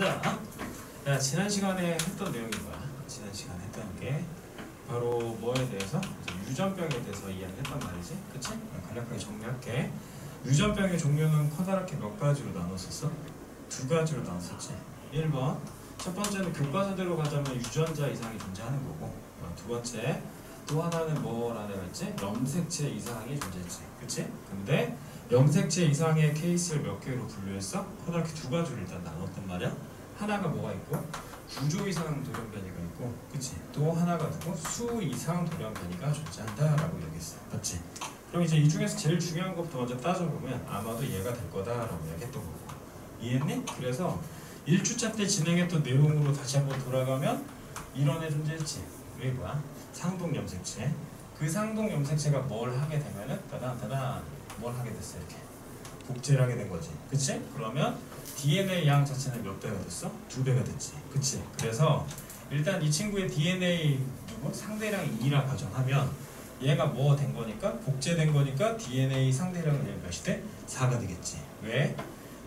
자, 지난 시간에 했던 내용이 뭐야? 지난 시간에 했던 게 바로 뭐에 대해서? 유전병에 대해서 이야기를 했단 말이지, 그치? 간략하게 정리할게. 유전병의 종류는 커다랗게 몇 가지로 나눴었어? 두 가지로 나눴었지. 1번, 첫 번째는 교과서대로 가자면 유전자 이상이 존재하는 거고, 두 번째, 또 하나는 뭐라고 했지? 염색체 이상이 존재했지, 그치? 근데 염색체 이상의 케이스를 몇 개로 분류했어? 커다랗게 두 가지로 일단 나눴단 말이야. 하나가 뭐가 있고? 구조 이상 돌연변이가 있고, 그치? 또 하나가 누구? 수 이상 돌연변이가 존재한다라고 얘기했어. 맞지? 그럼 이제 이 중에서 제일 중요한 것부터 먼저 따져보면 아마도 얘가 될 거다라고 얘기했던 거고. 이해했니? 그래서 1주차 때 진행했던 내용으로 다시 한번 돌아가면 이런 애 존재했지. 왜 뭐야? 상동 염색체. 그 상동 염색체가 뭘 하게 되면은 따단 뭘 하게 됐어? 이렇게 복제를 하게 된 거지, 그치? 그러면 DNA 양 자체는 몇 배가 됐어? 2배가 됐지, 그치? 그래서 일단 이 친구의 DNA 누구? 상대량이 2라 가정하면 얘가 뭐 된 거니까? 복제된 거니까 DNA 상대량은 몇이 돼? 4가 되겠지. 왜?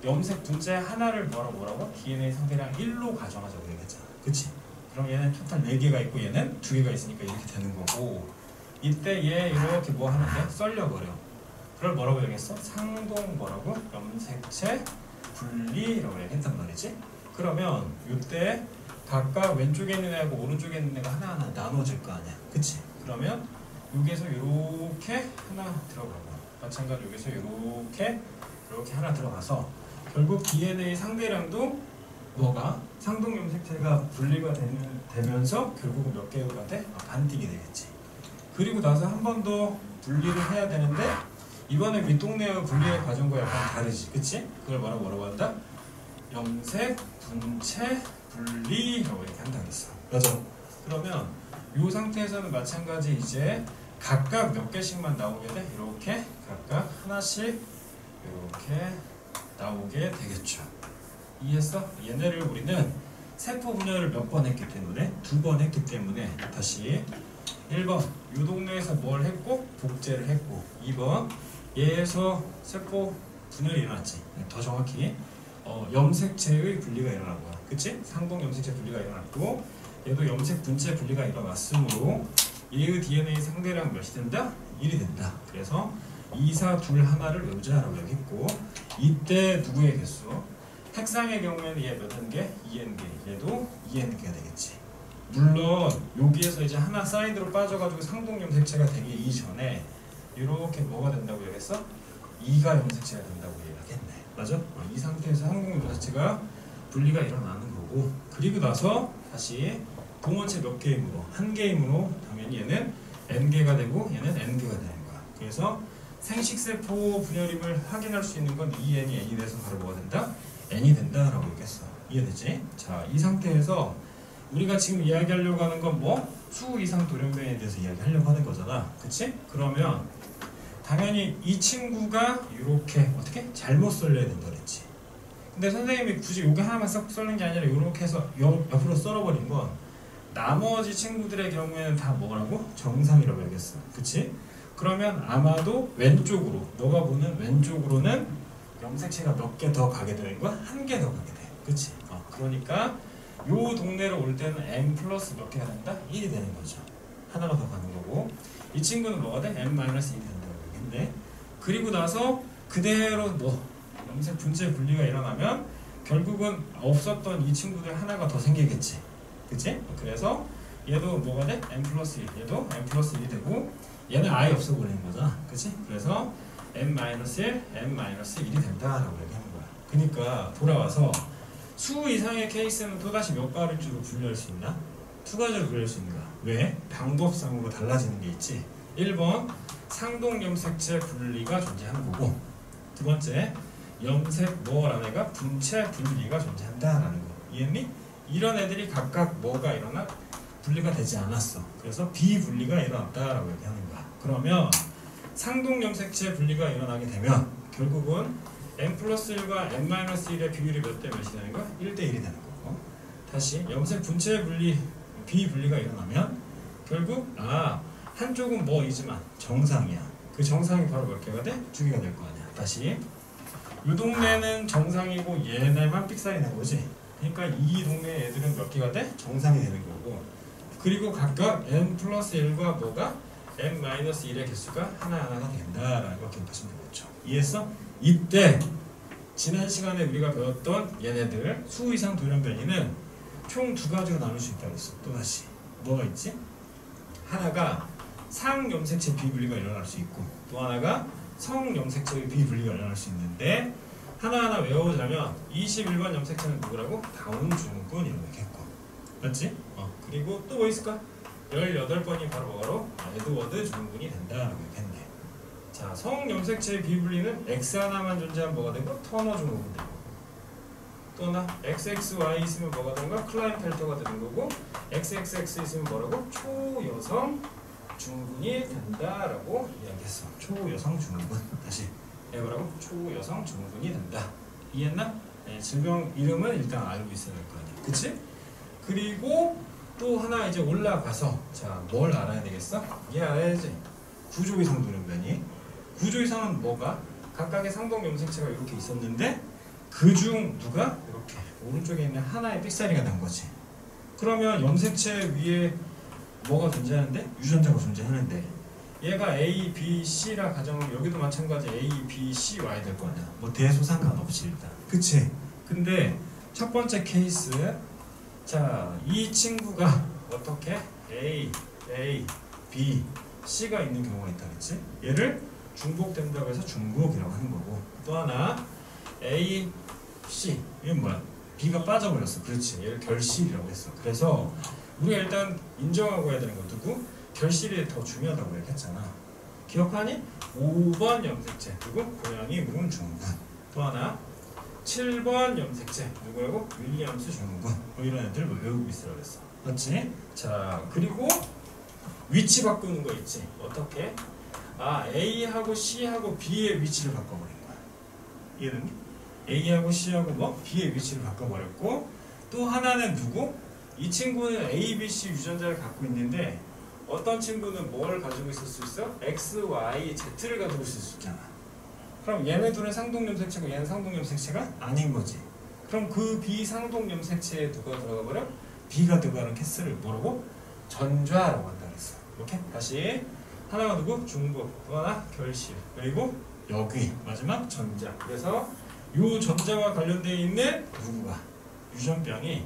염색 분자 하나를 뭐라고? DNA 상대량 1로 가정하자고 얘기했잖아, 그치? 그럼 얘는 토탈 4개가 있고 얘는 2개가 있으니까 이렇게 되는 거고, 이때 얘 이렇게 뭐 하는데? 썰려버려. 그걸 뭐라고 얘기했어? 상동 뭐라고? 염색체 분리라고 얘기했단 말이지. 그러면 이때 각각 왼쪽에 있는 애하고 오른쪽에 있는 애가 하나하나 나눠질 거 아니야, 그치? 그러면 여기에서 이렇게 하나 들어가고, 마찬가지로 여기서 이렇게 하나 들어가서 결국 DNA 상대량도 뭐가? 상동 염색체가 분리가 되면서 결국은 몇 개가 돼? 반띵이 되겠지. 그리고 나서 한 번 더 분리를 해야 되는데 이번에 윗동네의 분리의 과정과 약간 다르지, 그치? 그걸 뭐라고 한다? 염색, 분체, 분리라고 이렇게 한다고 했어. 맞아? 그러면 이 상태에서는 마찬가지 이제 각각 몇 개씩만 나오게 돼? 이렇게 각각 하나씩 이렇게 나오게 되겠죠. 이해했어? 얘네를 우리는 세포 분열을 몇 번 했기 때문에? 2번 했기 때문에 다시 1번 이 동네에서 뭘 했고? 복제를 했고, 2번 얘에서 세포 분열이 일어났지. 더 정확히 염색체의 분리가 일어난 거야, 그치? 상동 염색체 분리가 일어났고 얘도 염색 분체 분리가 일어났으므로 얘의 DNA 상대량 몇이 된다? 1이 된다. 그래서 2, 4, 2, 하나를 외우자라고 얘기했고, 이때 누구의 개수? 핵상의 경우에는 얘 몇 N개? 2N개. 얘도 2N개가 되겠지. 물론 여기에서 이제 하나 사이드로 빠져가지고 상동 염색체가 되기 이전에 이렇게 뭐가 된다고 얘기했어? 2가 염색체가 된다고 얘기하겠네. 맞아? 이 상태에서 상동 염색체가 분리가 일어나는 거고, 그리고 나서 다시 동원체 몇 개임으로? 한 개임으로 당연히 얘는 N개가 되고 얘는 N개가 되는 거야. 그래서 생식세포 분열임을 확인할 수 있는 건 2N이 N이 돼서 바로 뭐가 된다? N이 된다라고 얘기했어. 이해되지? 자, 이 상태에서 우리가 지금 이야기하려고 하는 건 뭐? 수 이상 돌연변이에 대해서 이야기하려고 하는 거잖아, 그치? 그러면 당연히 이 친구가 이렇게 어떻게? 잘못 썰려야 된다 그랬지. 근데 선생님이 굳이 여기 하나만 싹 썰는 게 아니라 이렇게 해서 옆으로 썰어버린 건 나머지 친구들의 경우에는 다 뭐라고? 정상이라고 얘기했어, 그치? 그러면 아마도 왼쪽으로, 너가 보는 왼쪽으로는 염색체가 몇 개 더 가게 되는 거야? 한 개 더 가게 돼, 그치? 그러니까 요 동네로 올 때는 M 플러스 몇 개가 된다? 1이 되는 거죠. 하나가 더 가는 거고, 이 친구는 뭐가 돼? M 마이너스 1이 된다고 얘기했네. 그리고 나서 그대로 뭐 염색 분체 분리가 일어나면 결국은 없었던 이 친구들 하나가 더 생기겠지, 그치? 그래서 얘도 뭐가 돼? M 플러스 1, 얘도 M 플러스 1이 되고 얘는 아예 없어버리는 거잖아, 그치? 그래서 M 마이너스 1, M 마이너스 1이 된다라고 얘기하는 거야. 그러니까 돌아와서 수 이상의 케이스는 또다시 몇 가지로 분류할 수 있나? 2가지로 분류할 수 있는 거야. 왜? 방법상으로 달라지는 게 있지. 1번 상동 염색체 분리가 존재하는 거고, 두 번째 염색 뭐라는 애가 분체 분리가 존재한다라는 거. 이해했니? 이런 애들이 각각 뭐가 일어나? 분리가 되지 않았어. 그래서 비분리가 일어났다라고 얘기하는 거야. 그러면 상동 염색체 분리가 일어나게 되면 결국은 M 플러스 1과 M 마이너스 1의 비율이 몇 대 몇이 되는 거야? 1대 1이 되는 거고, 다시 염색 분체 분리, 비분리가 일어나면 결국 한쪽은 뭐이지만 정상이야. 그 정상이 바로 몇 개가 돼? 2개가 될 거 아니야. 다시 이 동네는 정상이고 얘네만 삑사리 낸 거지. 그러니까 이 동네 애들은 몇 개가 돼? 정상이 되는 거고. 그리고 각각 n 플러스 1과 뭐가 n 마이너스 1의 개수가 하나하나가 된다라는 거 기억하시면 되겠죠. 이해했어? 이때 지난 시간에 우리가 배웠던 얘네들 수 이상 돌연변이는 총 두 가지로 나눌 수 있다고 했어. 또다시 뭐가 있지? 하나가 상염색체 비분리가 일어날 수 있고 또 하나가 성염색체의 비분리가 일어날 수 있는데 하나하나 외워보자면 21번 염색체는 누구라고? 다운증후군 이런 거 있겠고 맞지? 그리고 또 뭐 있을까? 18번이 바로 뭐가로? 에드워드 증후군이 된다라고 했겠네. 자, 성염색체의 비분리는 X 하나만 존재하면 뭐가 되고? 터너 증후군 되고 또 하나 XXY 있으면 뭐가 되는 거야? 클라인펠터가 되는 거고 XXX 있으면 뭐라고? 초여성 증후군이 된다라고 이야기했어. 초여성 증후군. 다시 뭐라고? 초여성 증후군이 된다. 이해했나? 네, 질병 이름은 일단 알고 있어야 될 거 아니야. 그치? 그리고 또 하나 이제 올라가서 자, 뭘 알아야 되겠어? 얘 알아야지. 구조 이상 돌연변이. 구조 이상은 뭐가? 각각의 상동 염색체가 이렇게 있었는데 그중 누가? 이렇게 오른쪽에 있는 하나의 삑사리가 난 거지. 그러면 염색체 위에 뭐가 존재하는데? 유전자가 존재하는데 얘가 A, B, C라 가정하면 여기도 마찬가지 A, B, C 와야 될 거 아니야. 뭐 대소 상관없이 일단. 그치? 근데 첫 번째 케이스 자, 이 친구가 어떻게? A, B, C가 있는 경우가 있다 그랬지? 얘를 중복된다고 해서 중복이라고 하는 거고 또 하나 A, C 이건 뭐야? B가 빠져버렸어. 그렇지. 얘를 결실이라고 했어. 그래서 우리가 일단 인정하고 해야 되는 거 누구? 결실이 더 중요하다고 얘기했잖아. 기억하니? 5번 염색체 누구? 고양이 문 증후군. 또 하나 7번 염색체 누구라고? 윌리엄스 증후군. 뭐 이런 애들 뭐 외우고 있으라고 했어. 맞지? 자, 그리고 위치 바꾸는 거 있지. 어떻게? 아, A하고 C하고 B의 위치를 바꿔버린 거야. 이해됐니? A하고 C하고 뭐? B의 위치를 바꿔버렸고 또 하나는 누구? 이 친구는 A, B, C 유전자를 갖고 있는데 어떤 친구는 뭘 가지고 있을 수 있어? X, Y, Z를 가지고 있을 수 있잖아. 그럼 얘네 둘은 상동염색체고 얘는 상동염색체가 아닌 거지. 그럼 그 비상동염색체에 누가 들어가 버려? B가 들어가는 케이스를 뭐라고? 전좌라고 한다 그랬어. 이렇게 다시 하나가 누구? 중복, 또 하나 결실, 그리고 여기 마지막 전자. 그래서 요 전자와 관련되어 있는 누구가? 유전병이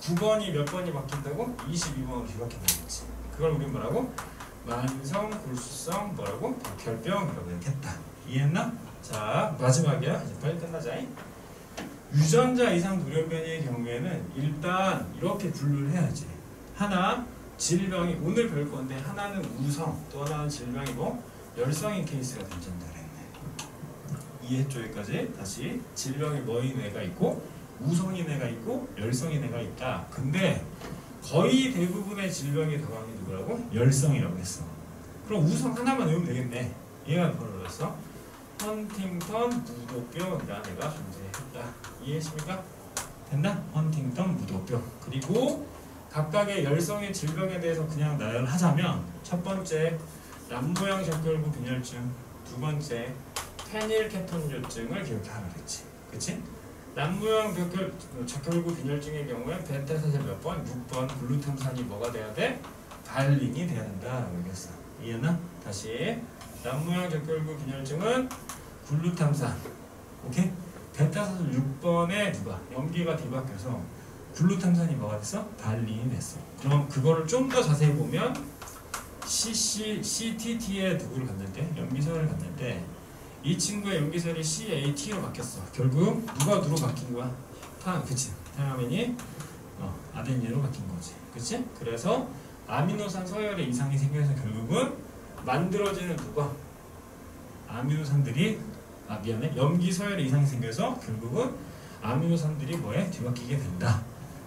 9번이 몇 번이 바뀐다고? 22번으로 뒤바뀐다고 했지. 그걸 우리 뭐라고? 만성 골수성 뭐라고? 박혈병이라고 했겠다. 이해했나? 자, 마지막이야. 이제 빨리 끝나자. 유전자 이상 돌연변이의 경우에는 일단 이렇게 분류를 해야지. 하나 질병이 오늘 배울 건데 하나는 우성, 또 하나는 질병이 뭐? 열성인 케이스가 된다 그랬네. 이해했죠? 여기까지? 다시 질병이 뭐인 애가 있고 우성인 애가 있고 열성인 애가 있다. 근데 거의 대부분의 질병이 다방이 누구라고? 열성이라고 했어. 그럼 우성 하나만 외우면 되겠네. 얘가 뭐라고 했어? 헌팅턴 무도병이라는 애가 존재했다. 이해했습니까? 됐나? 헌팅턴 무도병. 그리고 각각의 열성의 질병에 대해서 그냥 나열하자면 첫 번째 남모양 적혈구 빈혈증, 두 번째 페닐케톤요증을 기억하라 그랬지. 그치? 남모양 적혈구 빈혈증의 경우에 베타세제 몇 번? 6번 글루탐산이 뭐가 돼야 돼? 발린이 돼야 된다라고 얘기했어. 이해나? 다시 남모양 적혈구 빈혈증은 글루탐산 오케이? 베타세제 6번에 누가? 염기가 뒤바뀌어서 글루탐산이 뭐가 됐어? 발린이 됐어. 그럼 그거를 좀 더 자세히 보면 CTT에 누구를 갔는데? 염기설을 갔는데 이 친구의 염기설이 CAT로 바뀌었어. 결국 누가 누로 바뀐 거야? 그치? 타야민이 아데니로 바뀐 거지. 그치? 그래서 아미노산 서열에 이상이 생겨서 결국은 만들어지는 누가? 아미노산들이 염기 서열에 이상이 생겨서 결국은 아미노산들이 뭐에? 뒤바뀌게 된다.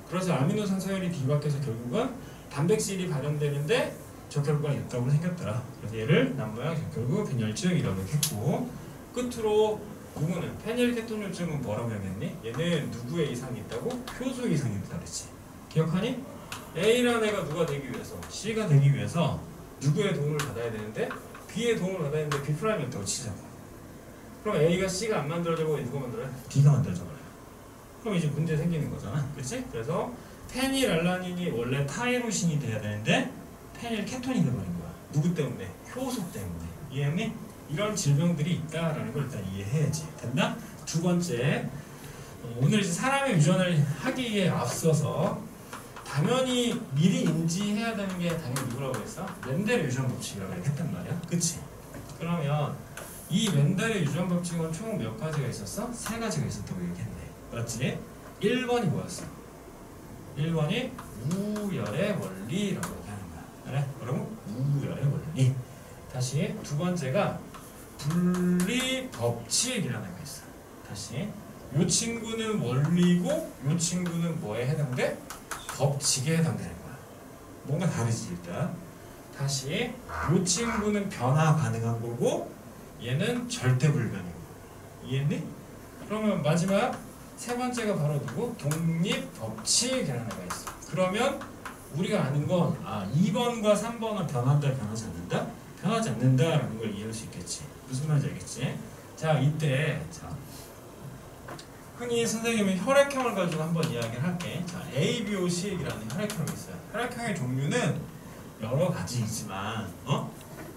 그래서 아미노산 서열이 뒤바뀌어서 결국은 단백질이 발현되는데 적혈구가 있다고 생겼더라. 그래서 얘를 남모양 적혈구 빈혈증이라고 했고 끝으로 누구는 페닐케톤요증은 뭐라고 했니? 얘는 누구의 이상이 있다고? 효소 이상이 있다 그랬지. 기억하니? A라는 애가 누가 되기 위해서? C가 되기 위해서 누구의 도움을 받아야 되는데? B의 도움을 받아야 되는데 B 프라임이 있다고 치자고. 그럼 A가 C가 안 만들어져고 누가 만들어요? B가 만들어져 버려요. 그럼 이제 문제 생기는 거잖아. 그치? 그래서 페닐알라닌이 원래 타이로신이 돼야 되는데 페닐 케톤이 돼버린 거야. 누구 때문에? 효소 때문에. 이해했니? 이런 질병들이 있다라는 걸 일단 이해해야지. 됐나? 두 번째, 오늘 이제 사람의 유전을 하기에 앞서서 당연히 미리 인지해야 되는 게 당연히 누구라고 했어? 멘델의 유전 법칙이라고 했단 말이야. 그치? 그러면 이 멘델의 유전 법칙은 총 몇 가지가 있었어? 세 가지가 있었다고 얘기했네. 맞지? 1번이 뭐였어? 1번이 우열의 원리라고 얘기하는 거야. 그래? 뭐라고? 우열의 원리. 다시 두 번째가 분리 법칙이라는 거 있어. 다시 요 친구는 원리고 요 친구는 뭐에 해당돼? 법칙에 해당되는 거야. 뭔가 다르지 일단. 다시 요 친구는 변화 가능한 거고 얘는 절대 불변이고. 이해했니? 그러면 마지막 세 번째가 바로 누구? 독립 법칙이라는 거가 있어. 그러면 우리가 아는 건 2번과 3번은 변한다, 변하지 않는다? 변하지 않는다라는 걸 이해할 수 있겠지. 무슨 말인지 알겠지? 자, 이때 흔히 선생님은 혈액형을 가지고 한번 이야기를 할게. 자, ABOC이라는 혈액형이 있어요. 혈액형의 종류는 여러 가지이지만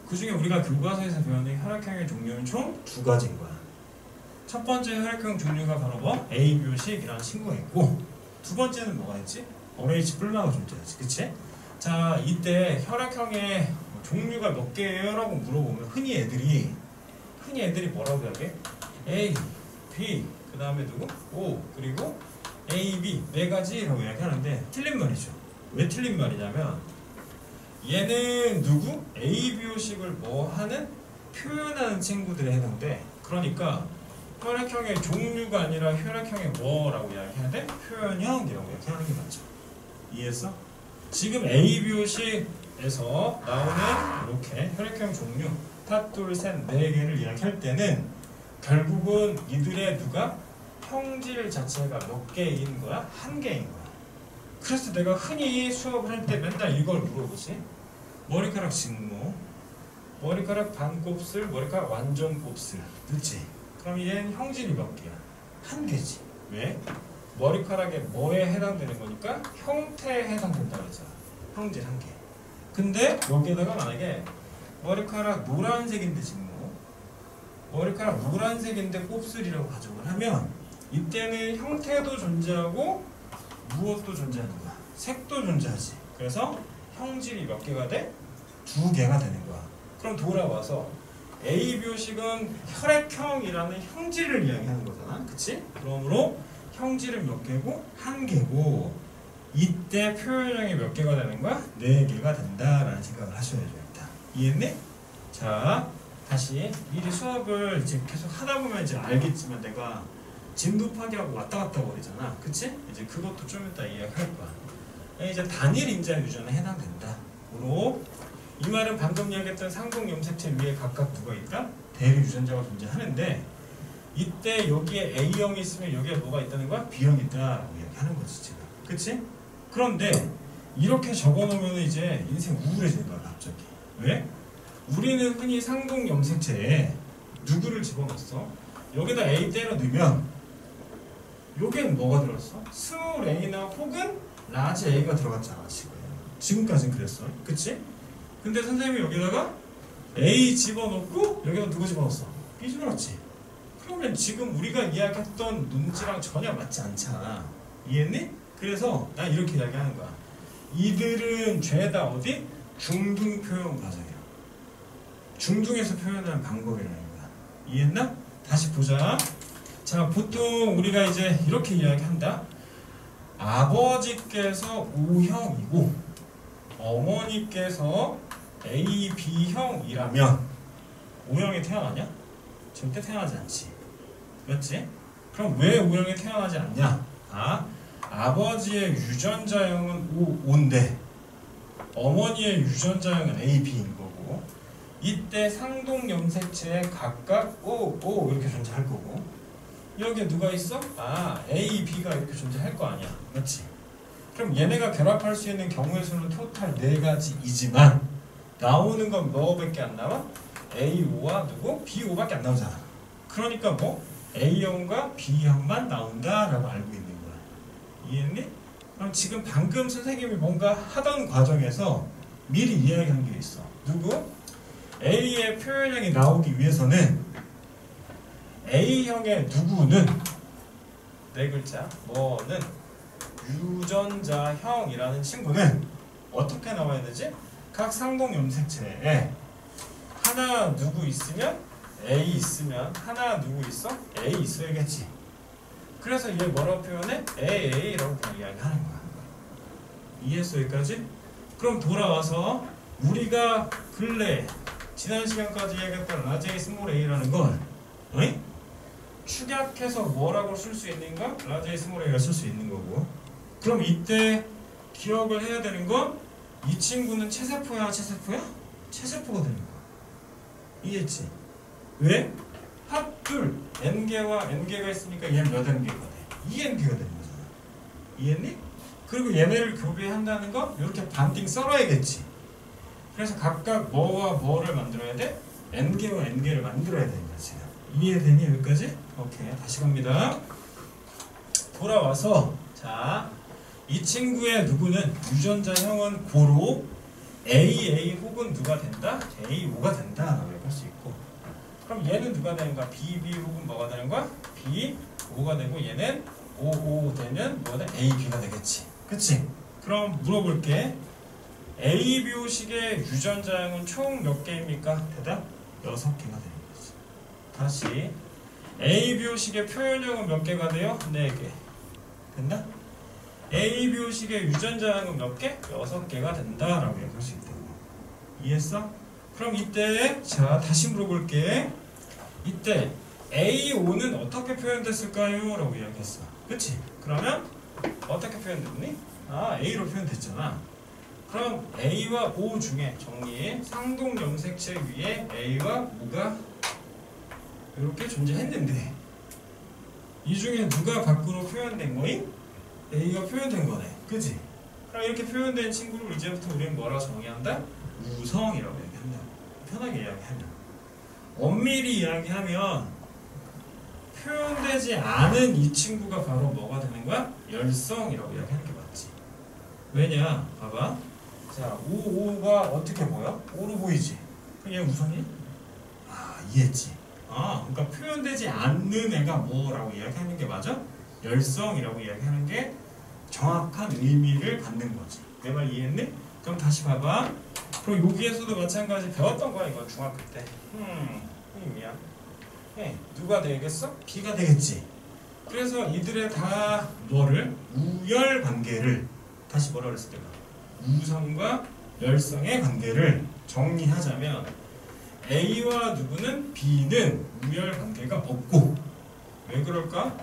그 중에 우리가 교과서에서 배우는 혈액형의 종류는 총 두 가지인 거야. 첫 번째 혈액형 종류가 바로 뭐? ABOC이라는 친구가 있고 두 번째는 뭐가 있지? RH 플라가 존재하지. 그치? 자, 이때 혈액형의 종류가 몇 개예요? 라고 물어보면 흔히 애들이 뭐라고 하게? A, B, 그 다음에 누구? O, 그리고 A, B 네 가지라고 이야기하는데 틀린 말이죠. 왜 틀린 말이냐면 얘는 누구? ABO식을 뭐 하는? 표현하는 친구들에 해당돼. 그러니까 혈액형의 종류가 아니라 혈액형의 뭐라고 이야기해야 돼? 표현형이라고 이야기하는 게 맞죠. 이해했어? 지금 ABO식에서 나오는 이렇게 혈액형 종류 탑, 둘, 셋, 네 개를 이야기할 때는 결국은 이들의 누가? 형질 자체가 몇 개인 거야? 한 개인 거야. 그래서 내가 흔히 수업을 할 때 맨날 이걸 물어보지. 머리카락 직모, 머리카락 반곱슬, 머리카락 완전 곱슬. 그렇지? 그럼 얘는 형질이 몇 개야? 한 개지. 왜? 머리카락에 뭐에 해당되는 거니까 형태에 해당된다고 했잖아. 형질 한 개. 근데 여기에다가 만약에 머리카락 노란색인데 직모, 머리카락 노란색인데 곱슬이라고 가정을 하면 이때는 형태도 존재하고 무엇도 존재하는 거야. 색도 존재하지. 그래서 형질이 몇 개가 돼? 두 개가 되는 거야. 그럼 돌아와서 ABO식은 혈액형이라는 형질을 이야기하는 거잖아. 그치? 그러므로 형질은 몇 개고? 한 개고 이때 표현형이 몇 개가 되는 거야? 네 개가 된다라는 생각을 하셔야죠. 일단 이해했니? 자, 다시 미리 수업을 이제 계속 하다 보면 이제 알겠지만 내가 진급하기하고 왔다 갔다 거리잖아. 그치? 이제 그것도 좀 이따 이야기할 거야. 이제 단일 인자 유전에 해당된다. 으로 이 말은 방금 이야기했던 상동 염색체 위에 각각 누가 있다? 대리 유전자가 존재하는데 이때 여기에 A형이 있으면 여기에 뭐가 있다는 거야? B형이 있다라고 이야기하는 거지 지금. 그치? 그런데 이렇게 적어놓으면 이제 인생 우울해지는 거야 갑자기. 왜? 우리는 흔히 상동 염색체에 누구를 집어넣었어? 여기다 A 때려 넣으면 여기엔 뭐가 들어갔어? 스몰 A나 혹은 라지 A가 들어갔잖아 지금. 지금까지는 그랬어. 그치? 근데 선생님이 여기다가 A 집어넣고 여기다 누구 집어넣었어? B 집어넣었지. 그러면 지금 우리가 이야기했던 논지랑 전혀 맞지 않잖아. 이해했니? 그래서 난 이렇게 이야기하는 거야. 이들은 죄다 어디? 중등 표현 과정이야. 중등에서 표현하는 방법이라는 거야. 이해했나? 다시 보자. 자, 보통 우리가 이제 이렇게 이야기한다. 아버지께서 O형이고 어머니께서 A, B형이라면 O형이 태어나냐? 절대 태어나지 않지. 맞지? 그럼 왜 O형이 태어나지 않냐? 아버지의 유전자형은 O인데 어머니의 유전자형은 A, B인 거고 이때 상동 염색체에 각각 O 이렇게 존재할 거고 여기에 누가 있어? A, B가 이렇게 존재할 거 아니야. 맞지? 그럼 얘네가 결합할 수 있는 경우의 수는 토탈 4가지이지만 나오는 건 뭐밖에 안 나와? A5와 누구? B5밖에 안 나오잖아. 그러니까 뭐 A형과 B형만 나온다라고 알고 있는 이해했니? 그럼 지금 방금 선생님이 뭔가 하던 과정에서 미리 이야기한 게 있어. 누구? A의 표현량이 나오기 위해서는 A형의 누구는 네 글자 뭐는 유전자형이라는 친구는 어떻게 나와야 되지? 각 상동 염색체에 하나 누구 있으면 A 있으면 하나 누구 있어? A 있어야겠지. 그래서 얘 뭐라고 표현해? AA라고 그냥 이야기하는 거야. 이해했어 여기까지? 그럼 돌아와서 우리가 근래 지난 시간까지 얘기했던 라지 스몰 a라는 걸 어이? 축약해서 뭐라고 쓸 수 있는가? 라지 스몰 a가 쓸 수 있는 거고. 그럼 이때 기억을 해야 되는 건 이 친구는 체세포야 체세포야? 체세포가 되는 거야. 이해했지? 왜? 합둘 n개와 n개가 있으니까 얘는 몇 n개가 돼? 2n개가 되는 거잖아. 이해했니? 그리고 얘네를 교배한다는 건 이렇게 반띵 썰어야겠지. 그래서 각각 뭐와 뭐를 만들어야 돼? n개와 n개를 만들어야 되는 거지. 이해되니 여기까지? 오케이 다시 갑니다. 돌아와서 자, 이 친구의 누구는 유전자형은 고로 AA 혹은 누가 된다? AO가 된다 라고 할 수 있고, 그럼 얘는 누가 되는 거야? BB 혹은 뭐가 되는 거야? BO가 되고 얘는 OO 되면 뭐가 돼? AB가 되겠지. 그치? 그럼 물어볼게. ABO식의 유전자형은 총 몇 개입니까? 대답 6개가 되는 거지. 다시 ABO식의 표현형은 몇 개가 돼요? 4개. 됐나? ABO식의 유전자형은 몇 개? 6개가 된다라고 얘기할 수 있다고. 이해했어? 그럼 이때 자 다시 물어볼게. 이때 AO는 어떻게 표현됐을까요? 라고 이야기했어. 그치? 그러면 어떻게 표현됐니? 아 A로 표현됐잖아. 그럼 A와 O 중에 정리 상동 염색체 위에 A와 O가 이렇게 존재했는데 이 중에 누가 밖으로 표현된 거임? A가 표현된 거네. 그치? 그럼 이렇게 표현된 친구를 이제부터 우리는 뭐라고 정의한다? 우성이라고 얘기한다. 편하게 이야기하면. 엄밀히 이야기하면 표현되지 않은 이 친구가 바로 뭐가 되는 거야? 열성이라고 이야기하는 게 맞지. 왜냐? 봐봐. 자, 오가 어떻게 보여? 오로 보이지? 그럼 얘 우성이? 아, 이해했지? 아, 그러니까 표현되지 않는 애가 뭐라고 이야기하는 게 맞아? 열성이라고 이야기하는 게 정확한 의미를 갖는 거지. 내 말 이해했니? 그럼 다시 봐봐. 그럼 여기에서도 마찬가지 배웠던 거야 이거 중학교 때. 미안. 누가 되겠어? B가 되겠지. 그래서 이들의 다 뭐를? 우열 관계를 다시 뭐라 그랬을 때가 우성과 열성의 관계를 정리하자면 A와 누구는 B는 우열 관계가 없고, 왜 그럴까?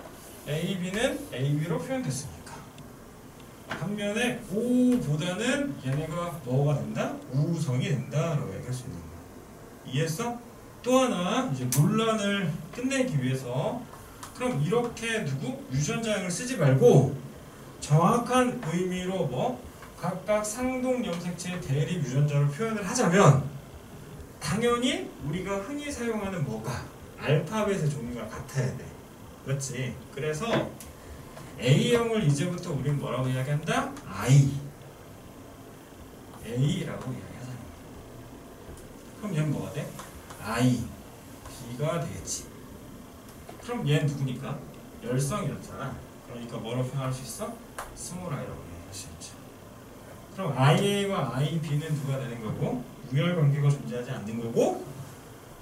A, B는 AB로 표현됐으니까. 반면에 O보다는 얘네가 뭐가 된다? 우성이 된다라고 얘기할 수 있는 거야. 이해했어? 또 하나 이제 논란을 끝내기 위해서 그럼 이렇게 누구? 유전자형을 쓰지 말고 정확한 의미로 뭐 각각 상동 염색체의 대립 유전자로 표현을 하자면 당연히 우리가 흔히 사용하는 뭐가 알파벳의 종류가 같아야 돼. 맞지? 그래서 A형을 이제부터 우리는 뭐라고 이야기한다? A라고 이야기하잖아. 그럼 얘는 뭐가 돼? B가 되겠지. 그럼 얘는 누구니까? 열성이었잖아. 그러니까 뭐라고 표현할 수 있어? 스몰 i라고 얘기할 수 있죠. 그럼 IA와 IB는 누가 되는 거고? 우열 관계가 존재하지 않는 거고,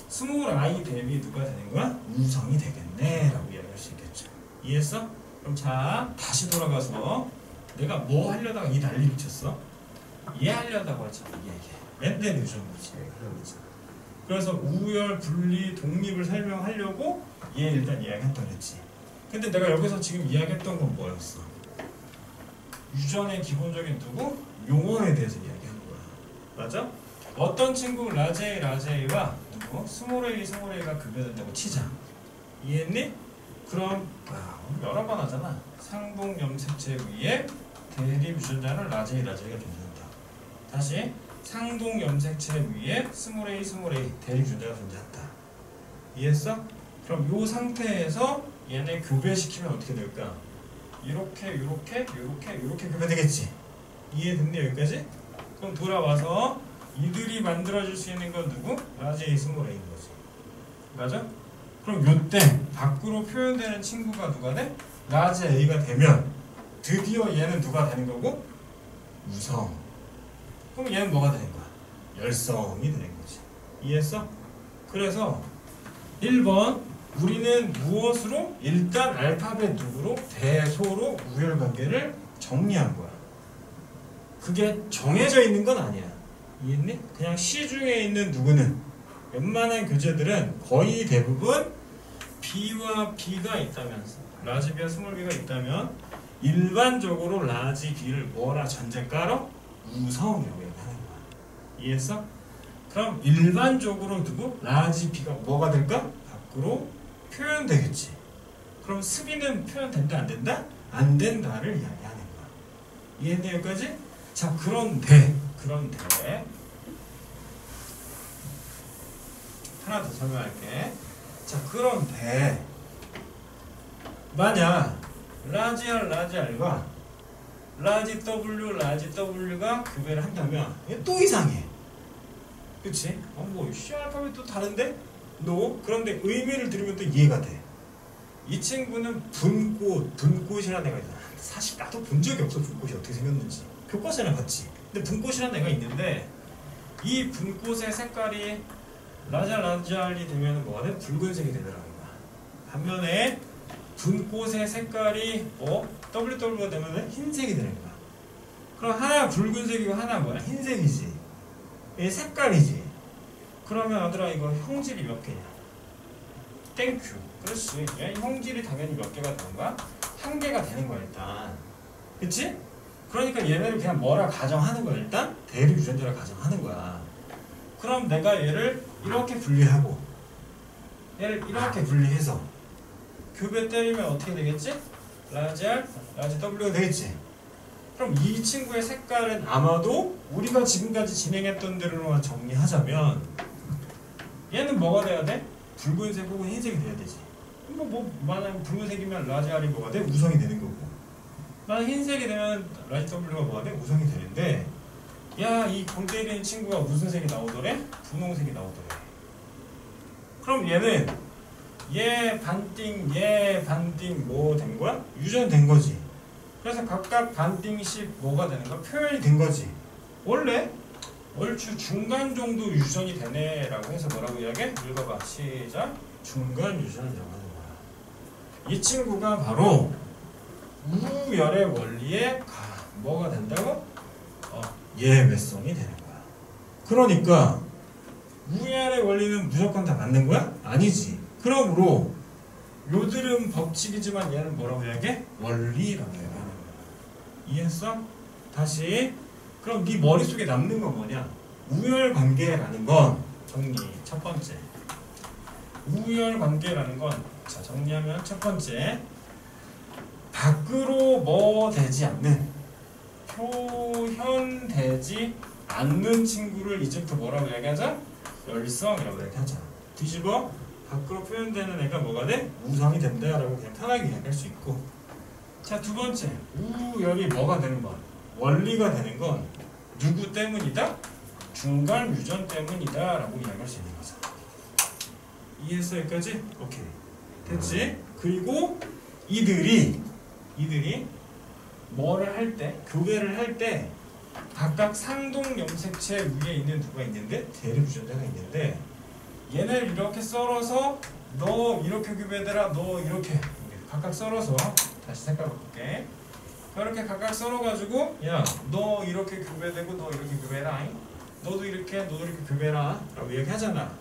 스몰 i 대비 누가 되는 거야? 우성이 되겠네 라고 이야기할 수 있겠죠. 이해했어? 그럼 자 다시 돌아가서 내가 뭐 하려다가 이 난리 미쳤어? 얘 하려다가 했잖아. 맨날 요즘 뭐지? 그래서 우열, 분리, 독립을 설명하려고 얘 일단 이야기했다 그랬지. 근데 내가 여기서 지금 이야기했던 건 뭐였어? 유전의 기본적인 누구? 용어에 대해서 이야기하는 거야. 맞아? 어떤 친구 라제이와 누구? 스몰 A가 급여된다고 치자. 이해했니? 그럼 여러 번 하잖아. 상동 염색체 위에 대립 유전자는 라제이가 존재한다. 다시 상동 염색체 위에 스몰 A 대립 유전자가 존재한다. 이해했어? 그럼 이 상태에서 얘네 교배시키면 어떻게 될까? 이렇게 되겠지. 이해됐니 여기까지? 그럼 돌아와서 이들이 만들어줄 수 있는 건 누구? 라지 A 스몰 A인 거지. 맞아? 그럼 요때 밖으로 표현되는 친구가 누가 돼? 라지 A가 되면 드디어 얘는 누가 되는 거고? 우성. 그럼 얘는 뭐가 되는 거야? 열성이 되는 거지. 이해했어? 그래서 1번 우리는 무엇으로? 일단 알파벳 누구로? 대소로 우열관계를 정리한 거야. 그게 정해져 있는 건 아니야. 이해했니? 그냥 시중에 있는 누구는 웬만한 교재들은 거의 대부분 B와 B가 있다면 라지 B와 스몰 B가 있다면 일반적으로 라지 B를 뭐라 전제가로? 우성이라고 얘기하는 거야. 이해했어? 그럼 일반적으로 누구? 라지 B가 뭐가 될까? 밖으로 표현되겠지. 그럼 스비는 표현된다 안 된다? 안 된다를 이야기하는 거야. 이해했니 여기까지? 자 그런데 하나 더 설명할게. 자 그런데 만약 라지 R과 라지 W가 교배를 한다면 이게 또 이상해. 그치? 뭐 C 알파벳도 다른데? 그런데 의미를 들으면 또 이해가 돼. 이 친구는 분꽃이라는 애가 있잖아. 사실 나도 본 적이 없어. 분꽃이 어떻게 생겼는지. 교과서에는 봤지. 근데 분꽃이라는 애가 있는데 이 분꽃의 색깔이 라지알이 되면 뭐가 돼? 붉은색이 되더라고요. 반면에 분꽃의 색깔이 WW가 되면 흰색이 되는 거야. 그럼 하나 붉은색이고 하나 뭐야? 흰색이지. 얘 색깔이지. 그러면 아들아 이거 형질이 몇 개냐? 땡큐. 그렇지. 얘 형질이 당연히 몇 개가 되는 거야? 한 개가 되는 거야 일단. 그치? 그러니까 얘네를 그냥 뭐라 가정하는 거야. 일단 대립 유전자라 가정하는 거야. 그럼 내가 얘를 이렇게 분리하고 얘를 이렇게 분리해서 교배 때리면 어떻게 되겠지? 라지 R, 라지 W가 되겠지. 그럼 이 친구의 색깔은 아마도 우리가 지금까지 진행했던 대로만 정리하자면 얘는 뭐가 돼야 돼? 붉은색 혹은 흰색이 돼야 되지. 만약 붉은색이면 라지 R이 뭐가 돼? 우성이 되는 거고. 만약 흰색이 되면 라지 W가 뭐가 돼? 우성이 되는데 야, 이 공 때리는 친구가 무슨 색이 나오더래? 분홍색이 나오더래. 그럼 얘는 얘 반띵 뭐 된 거야? 유전된 거지. 그래서 각각 반띵씩 뭐가 되는 거야? 표현이 된 거지. 원래 얼추 중간 정도 유전이 되네 라고 해서 뭐라고 이야기해? 읽어봐. 시작. 중간 유전이라고 하는 거야. 이 친구가 바로 우열의 원리에 뭐가 된다고? 예외성이 되는 거야. 그러니까 우열의 원리는 무조건 다 맞는 거야? 아니지. 그러므로 요들은 법칙이지만 얘는 뭐라고 이야기해? 원리라고 얘기하는 거야. 이해했어? 다시. 그럼 네 머릿속에 남는 건 뭐냐? 우열관계라는 건 정리. 첫 번째. 우열관계라는 건 자 정리하면 첫 번째. 밖으로 뭐 되지 않는 표현되지 않는 친구를 이제부터 뭐라고 이야기하자? 열성이라고 이야기하자. 뒤집어 밖으로 표현되는 애가 뭐가 돼? 우성이 된다라고 그냥 편하게 이야기할 수 있고. 자, 두 번째. 우열이 뭐가 되는 건? 원리가 되는 건 누구 때문이다? 중간 유전 때문이다 라고 이야기할 수 있는 거죠. 이해했어 여기까지? 오케이. 됐지? 그리고 이들이 뭐를 할 때, 교배를 할 때 각각 상동 염색체 위에 있는 누가 있는데? 대립 유전자가 있는데 얘를 이렇게 썰어서 너 이렇게 교배해라, 너 이렇게 각각 썰어서 다시 색깔 바꿀게. 이렇게 각각 썰어가지고 야, 너 이렇게 교배되고 너 이렇게 교배해라. 너도 이렇게 교배해라 라고 얘기하잖아.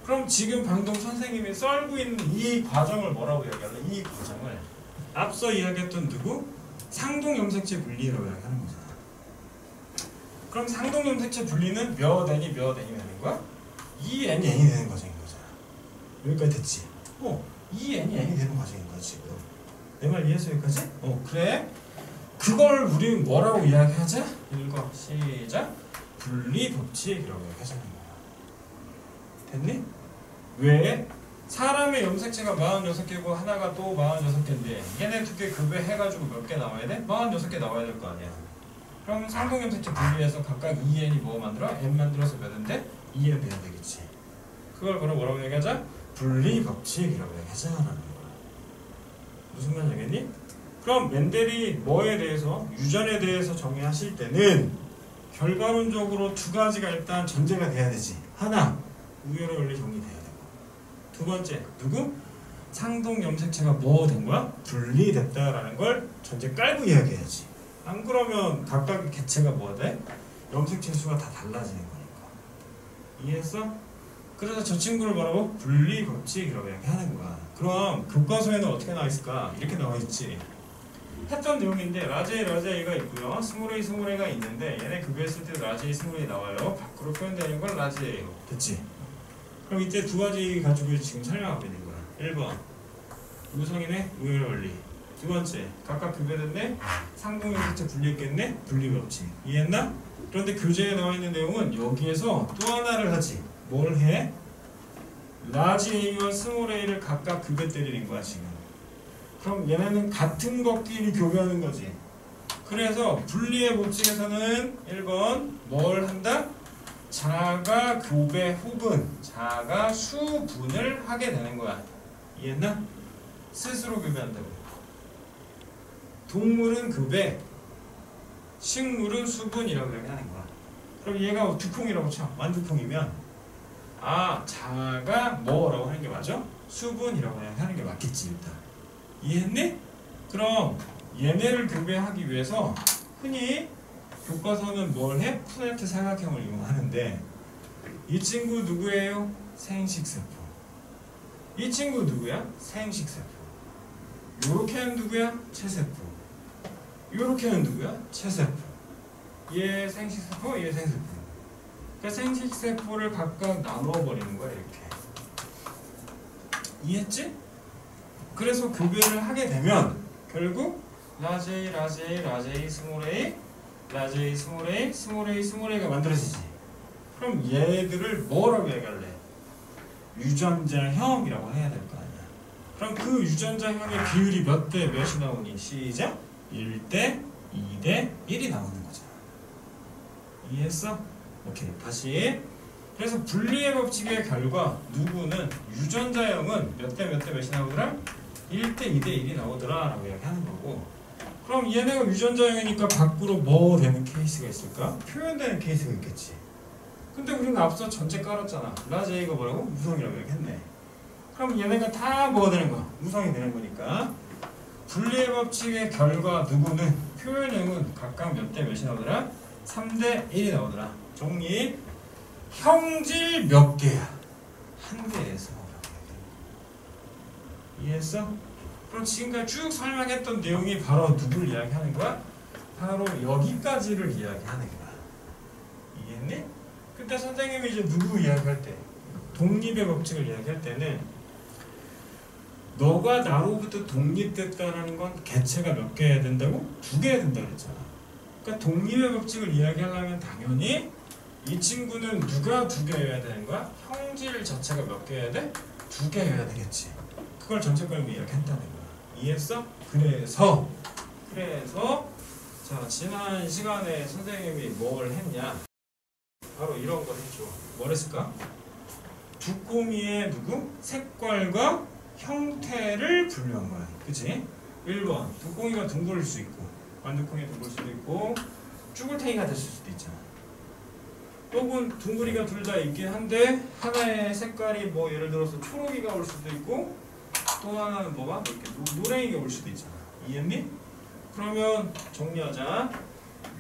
그럼 지금 방금 선생님이 썰고 있는 이 과정을 뭐라고 이야기할래? 이 과정을 앞서 이야기했던 누구? 상동염색체 분리라고 이야기하는 거잖아. 그럼 상동염색체 분리는 몇 N이 되는 거야? 2N이 되는 과정인 거잖아. 여기까지 됐지? 2N이 되는 과정인 거야 지금. 내 말 이해했어 여기까지? 그래. 그걸 우리 뭐라고 이야기하자? 읽어. 시작. 분리 법칙이라고 이야기하자는 거야. 됐니? 왜? 사람의 염색체가 46개고 하나가 또 46개인데 얘네 두 개 급여해가지고 몇 개 나와야 돼? 46개 나와야 될 거 아니야. 그럼 상동염색체 분리해서 각각 2n이 뭐 만들어? n 만들어서 몇 인데? 2n 돼야 되겠지. 그걸 바로 뭐라고 얘기하자? 분리 법칙이라고 얘기하자라는 거야. 무슨 말인지 알겠니? 그럼 멘델이 뭐에 대해서? 유전에 대해서 정의하실 때는 결과론적으로 두 가지가 일단 전제가 돼야 되지. 하나, 우열의 원리 정리돼야 되고. 두 번째, 누구? 상동 염색체가 뭐 된 거야? 분리됐다라는 걸 전제 깔고 이야기해야지. 안 그러면 각각의 개체가 뭐 돼? 염색체 수가 다 달라지는 거니까. 이해했어? 그래서 저 친구를 뭐라고? 분리 법칙이라고 이야기하는 거야. 그럼 교과서에는 어떻게 나와 있을까? 이렇게 나와 있지. 했던 내용인데 라제이가 있고요. 스몰A가 있는데 얘네 급여했을 때 라제이 나와요. 밖으로 표현되는 건 라제이예요. 됐지? 그럼 이때 두 가지 가지고 지금 설명하고 있는 거야. 1번 우성인의 우열 원리. 두 번째 각각 급여됐네. 상동염색체 분리했겠네. 분리법칙. 이해했나? 그런데 교재에 나와 있는 내용은 여기에서 또 하나를 하지. 뭘 해? 라지 A와 스몰 A를 각각 급여 때리는 거야 지금. 그럼 얘네는 같은 것끼리 교배하는 거지. 그래서 분리의 법칙에서는 1번 뭘 한다? 자가 교배 혹은 자가 수분을 하게 되는 거야. 이해했나? 스스로 교배한다고. 동물은 교배, 식물은 수분이라고 얘기하는 거야. 그럼 얘가 두콩이라고 쳐. 완두콩이면 자가 뭐라고 하는 게 맞아? 수분이라고 하는 게 맞겠지 일단. 이해했니? 그럼 얘네를 교배하기 위해서 흔히 교과서는 뭘 해? 푸네트 삼각형을 이용하는데 이 친구 누구예요? 생식세포. 이 친구 누구야? 생식세포. 요렇게는 누구야? 체세포. 요렇게는 누구야? 체세포. 얘 생식세포, 얘 생세포. 그러니까 생식세포를 각각 나누어버리는 거야 이렇게. 이해했지? 그래서 교배를 하게 되면 결국 라제이, 스몰 A, 라제이, 스몰 A가 만들어지지. 그럼 얘들을 뭐라고 얘기할래? 유전자형이라고 해야 될 거 아니야. 그럼 그 유전자형의 비율이 몇 대 몇이 나오니? 시작! 1대 2대 1이 나오는 거잖아. 이해했어? 오케이, 다시. 그래서 분리의 법칙의 결과 누구는 유전자형은 몇 대 몇이 나오더라? 1대 2대 1이 나오더라 라고 이야기하는 거고. 그럼 얘네가 유전자형이니까 밖으로 뭐 되는 케이스가 있을까? 표현되는 케이스가 있겠지. 근데 우리는 앞서 전체 깔았잖아. 라제이가 뭐라고? 무성이라고 얘기했네. 그럼 얘네가 다 뭐가 되는 거야? 무성이 되는 거니까 분리의 법칙의 결과 누구는 표현형은 각각 몇 대 몇이 나오더라? 3대 1이 나오더라. 정리. 형질 몇 개야? 한 개에서. 이해했어? 그럼 지금까지 쭉 설명했던 내용이 바로 누굴 이야기하는 거야? 바로 여기까지를 이야기하는 거야. 이해했니? 그때 선생님이 이제 누구 이야기할 때 독립의 법칙을 이야기할 때는 너가 나로부터 독립됐다는 건 개체가 몇 개 해야 된다고? 2개 해야 된다고 그랬잖아. 그러니까 독립의 법칙을 이야기하려면 당연히 이 친구는 누가 2개여야 되는 거야? 형질 자체가 몇 개여야 돼? 2개여야 되겠지. 그걸 전체 깔고 이야기했다는 거야. 이해했어? 그래서 자 지난 시간에 선생님이 뭘 했냐? 바로 이런 걸 했죠. 뭘 했을까? 두꺼미의 누구? 색깔과 형태를 분류한 거야. 그치? 1번 두꺼미가 둥글릴 수 있고 완두콩이 둥글 수도 있고 쭈글탱이가 됐을 수도 있잖아. 혹은 둥글이가 둘 다 있긴 한데 하나의 색깔이 뭐 예를 들어서 초록이가 올 수도 있고 또 하나는 뭐가? 이렇게 노랭이가 올 수도 있잖아. 이해했니? 그러면 정리하자.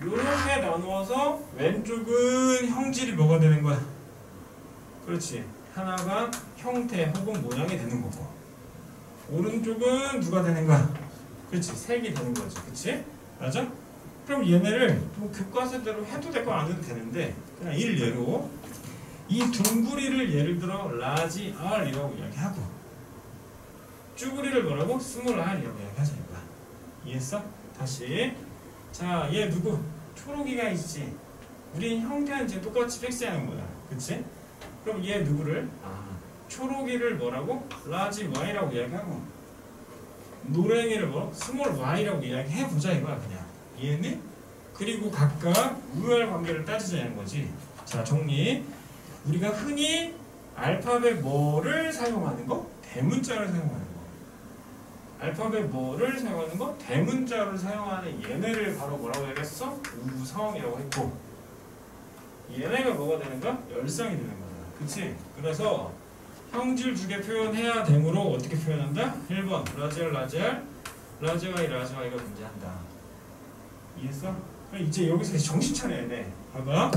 요렇게 나누어서 왼쪽은 형질이 뭐가 되는 거야? 그렇지. 하나가 형태 혹은 모양이 되는 거고 오른쪽은 누가 되는 거야? 그렇지. 색이 되는 거지. 그렇지? 맞아? 그럼 얘네를 뭐 교과서대로 해도 되고 안 해도 되는데 그냥 일례로 이 둥구리를 예를 들어 라지 R이라고 이야기하고 쭈구리를 뭐라고? 스몰 R이라고 이야기하자 이거야. 이해했어? 다시. 자, 얘 누구? 초록이가 있지. 우린 형태는 지금 똑같이 픽스하는 거야. 그치? 그럼 얘 누구를? 초록이를 뭐라고? 라지 Y라고 이야기하고 노랭이를 뭐? 스몰 Y라고 이야기해보자 이거야 그냥. 이해했니? 그리고 각각 우열 관계를 따지자는 거지. 자 정리. 우리가 흔히 알파벳 뭐를 사용하는 거? 대문자를 사용하는 거. 알파벳 뭐를 사용하는 거? 대문자를 사용하는 얘네를 바로 뭐라고 얘기했어? 우성이라고 했고 얘네가 뭐가 되는가? 열성이 되는 거야. 그치? 그래서 형질 두 개 표현해야 되므로 어떻게 표현한다? 1번 라지 R 라지 Y가 존재한다. 이해했어? 그럼 이제 여기서 정신 차려야 돼. 봐봐.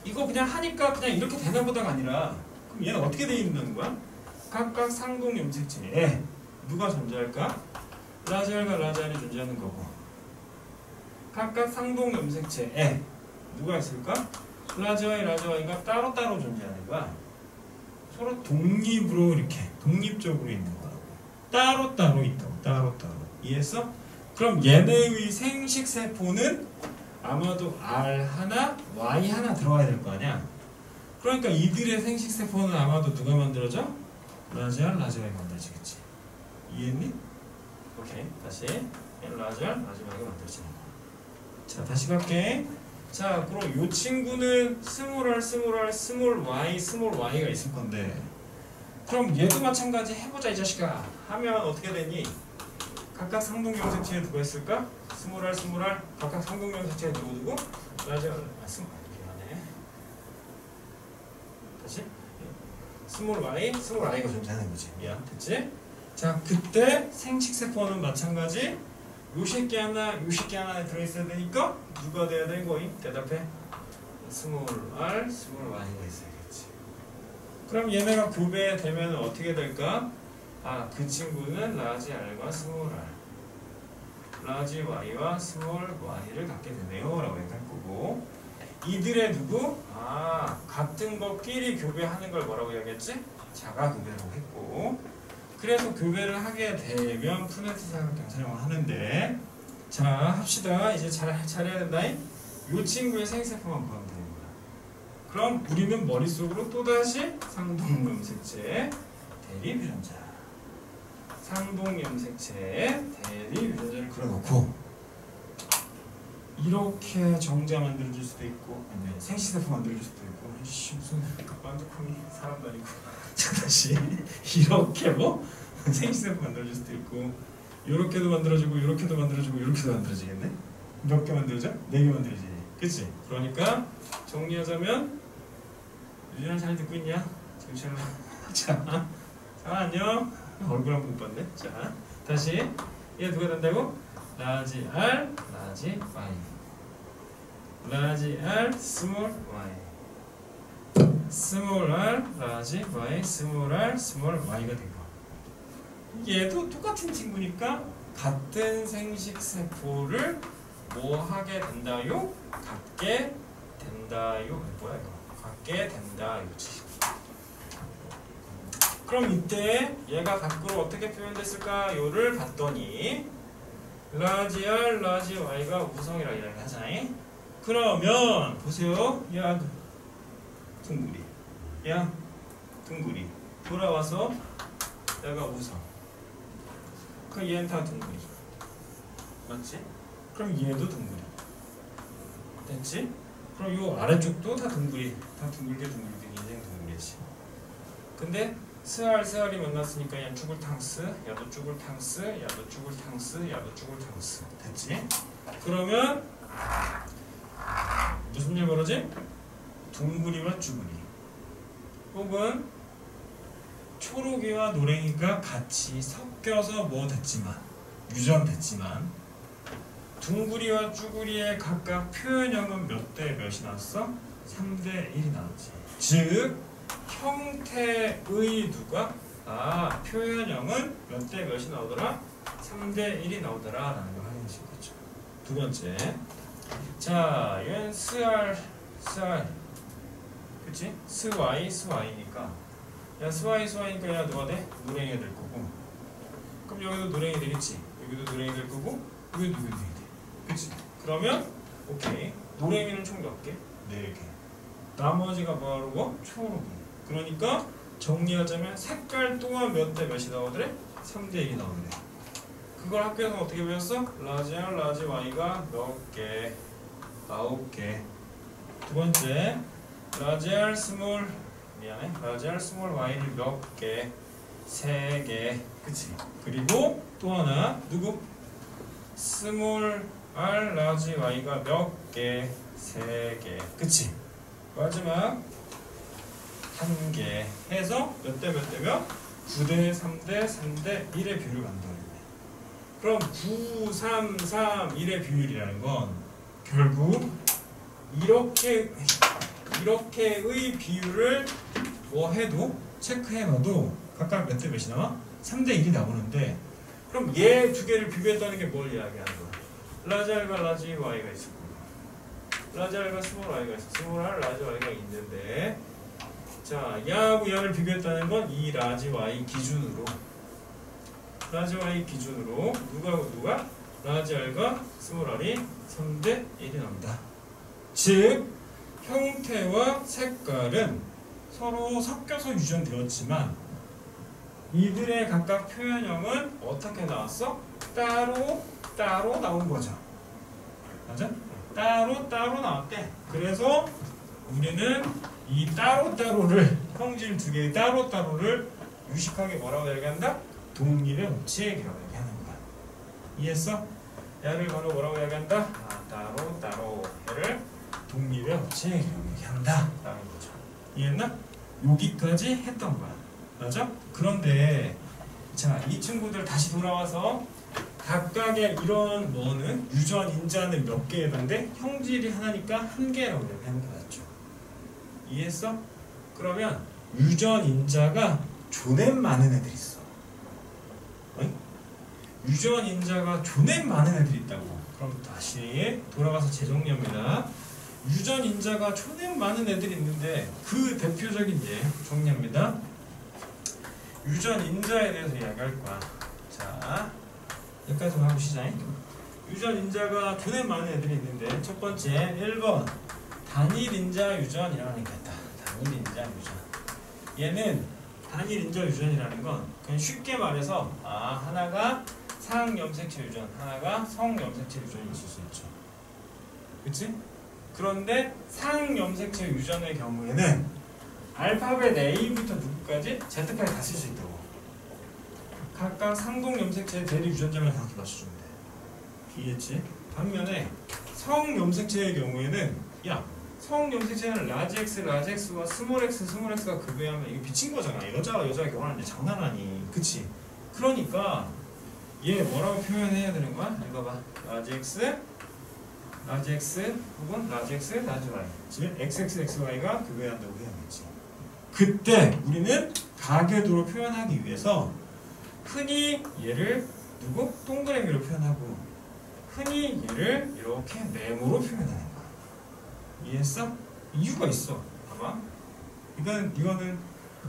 이거 그냥 하니까 그냥 이렇게 되나 보다가 아니라 그럼 얘는 어떻게 돼 있는 거야? 각각 상동 염색체에 누가 존재할까? 라지 R과 라지 R이 존재하는 거고 각각 상동 염색체에 누가 있을까? 라지 Y가 따로따로 존재하는 거야. 서로 독립으로 이렇게 독립적으로 있는 거라고. 따로따로 있다고. 따로따로. 이해했어? 그럼 얘네의 생식세포는 아마도 R 하나, Y 하나 들어가야 될 거 아니야? 그러니까 이들의 생식세포는 아마도 누가 만들어져? 라지 R, 라지 Y가 만들어지겠지. 이해했니? 오케이. 다시 라지 R, 라지 Y가 만들어지는 거야. 자, 다시 갈게. 자, 그럼 요 친구는 스몰 R, 스몰 Y가 있을 건데 그럼 얘도 마찬가지 해보자 이 자식아. 하면 어떻게 되니? 각각 상동경색체에 누가 있을까? 스몰 R 각각 상동경색체에 누구? 라지 R, 미안해. 다시 스몰 Y가 존재하는 거지. 미안, 됐지? 자, 그때 생식세포는 마찬가지 요 새끼 하나 들어있어야 되니까 누가 돼야 되는 거임? 대답해. 스몰 R, 스몰 Y가 있어야겠지. 그럼 얘네가 교배되면 어떻게 될까? 아, 그 친구는 라지 R과 스몰 R, 라지 Y와 스몰 Y를 갖게 되네요 라고 얘기할 거고 이들의 누구? 아, 같은 것끼리 교배하는 걸 뭐라고 이야기했지? 자가교배라고 했고 그래서 교배를 하게 되면 푸네트 사각형 사용을 하는데 자 합시다. 이제 잘해야 된다. 이 친구의 생식세포만 구하면 되는 거야. 그럼 우리는 머릿속으로 또다시 상동염색체 대리유전자 상동염색체 대리유전자를 그려놓고 이렇게 정자 만들어줄 수도 있고 아니 생식세포 만들어줄 수도 있고 아이씨 무슨 반두콩이 사람도 아니고 자 다시 이렇게 뭐 생식세포 만들어줄 수도 있고 요렇게도 만들어지고 요렇게도 만들어지고 요렇게도 만들어지겠네? 몇 개 만들어져? 4개 만들어지지 그치? 그러니까 정리하자면 유진아 잘 듣고 있냐? 지금 자 안녕 얼굴 한번 못 봤네 자 다시 얘 누가 된다고? 라지 R, 라지 Y 라지 R, 스몰 Y 스몰 R, 라지 Y, 스몰 R, 스몰 Y가 되고 얘도 똑같은 친구니까 같은 생식세포를 뭐 하게 된다요? 갖게 된다요? 뭐야 이거? 갖게 된다요지. 그럼 이때 얘가 밖으로 어떻게 표현됐을까? 요를 봤더니 라지 R, 라지 Y가 우성이라 이야기하잖아요. 그러면 보세요. 야 둥구리 야 둥구리 돌아와서 내가 우성 그 얘는 다 둥구리 맞지? 그럼 얘도 둥구리 됐지? 그럼 요 아래쪽도 다 둥구리 다 둥글게 인생 둥구리지. 근데 스알이 만났으니까 얘는 쭈글탕스 야도 쭈글탕스 야도 쭈글탕스 야도 쭈글탕스 됐지? 그러면 무슨 일 벌어지? 둥구리와 쭈구리 혹은 초록이와 노랭이가 같이 섞여서 뭐 됐지만 유전됐지만 둥구리와 쭈구리의 각각 표현형은 몇 대 몇이 나왔어? 3대 1이 나왔지. 즉 형태의 누가? 아 표현형은 몇 대 몇이 나오더라? 3대 1이 나오더라 라는 걸 확인하실 거죠. 두 번째 자 얘는 스알 그치? 스와이니까 야 스와이니까 야 누가 돼? 노랭이가 될 거고 그럼 여기도 노랭이 되겠지. 여기도 노랭이 될 거고 여기도 노랭이 돼. 그치? 그러면 오케이 노랭이는 총 몇 개? 4개 나머지가 바로 초록이 그러니까 정리하자면 색깔 또한 몇 대 몇이 나오더래? 3대 1이 나오더래. 그걸 학교에서 어떻게 배웠어? 라지 R, 라지 Y가 몇 개? 9개. 두 번째, 라지 R 스몰 라지 R 스몰 Y를 몇 개? 3개. 그치? 그리고 또 하나 누구? 스몰 R, 라지 Y가 몇 개? 3개. 그치? 마지막 1개 해서 몇 대 몇 대면 9대 3대 3대 1의 비율을 만들어야 돼. 그럼 9, 3, 3, 1의 비율이라는 건 결국 이렇게의 비율을 뭐 해도 체크해봐도 각각 몇 대 몇이 나와? 3대 1이 나오는데 그럼 얘 두 개를 비교했다는 게 뭘 이야기하는 거야? 라지 R과 라지 Y가 있었고 라지 R과 스몰 Y가 있어. 스몰 R, 라지 Y가 있는데 자, 야하고 야를 비교했다는 건 이 라지 Y 기준으로 누가? 라지 R과 스몰 R이 3대 1이 나온다. 즉 형태와 색깔은 서로 섞여서 유전되었지만 이들의 각각 표현형은 어떻게 나왔어? 따로 나온 거죠. 맞아? 따로 나왔대. 그래서 우리는 이 따로따로를 형질 두 개의 따로따로를 유식하게 뭐라고 얘기한다? 동일의 법칙이라고 얘기하는 거야. 이해했어? 얘를 바로 뭐라고 얘기한다? 따로 얘를 동일의 법칙이라고 얘기한다 라는 거죠. 이해했나? 여기까지 했던 거야. 맞아? 그런데 자, 이 친구들 다시 돌아와서 각각의 이런 뭐는 유전 인자는 몇 개에 반대 형질이 하나니까 한 개라고 얘기하는 거 맞죠? 이해했어? 그러면 유전 인자가 존댓 많은 애들이 있어. 유전 인자가 존댓 많은 애들이 있다고. 그럼 다시 돌아가서 재정리합니다. 유전 인자가 존댓 많은 애들이 있는데 그 대표적인 예 정리합니다. 유전 인자에 대해서 이야기할 거야. 자, 여기까지만 하고 시작. 유전 인자가 존댓 많은 애들이 있는데 첫 번째 1번 단일 인자 유전이라는 게 있다. 단일 인자 유전. 얘는 단일 인자 유전이라는 건 그냥 쉽게 말해서 하나가 상염색체 유전, 하나가 성염색체 유전이 있을 수 있죠. 그치? 그런데 상염색체 유전의 경우에는 알파벳 A부터 누구까지? Z까지 다 쓸 수 있다고. 각각 상동염색체의 대리 유전자를 정확히 맞춰주면 돼. 이해했지? 반면에 성염색체의 경우에는 성염색체는 라지 X와 스몰 X가 급여하면 이게 미친 거잖아. 여자가 결혼하는데 장난하니. 그치? 그러니까 얘 뭐라고 표현해야 되는 거야? 읽어봐. 라지 X 혹은 라지 X, 라지 Y. 즉 XXXY가 급여한다고 해야겠지. 그때 우리는 가계도로 표현하기 위해서 흔히 얘를 동그라미로 표현하고 흔히 얘를 이렇게 네모로 표현하는 거야. 이해했어? 이유가 있어. 봐봐. 이거는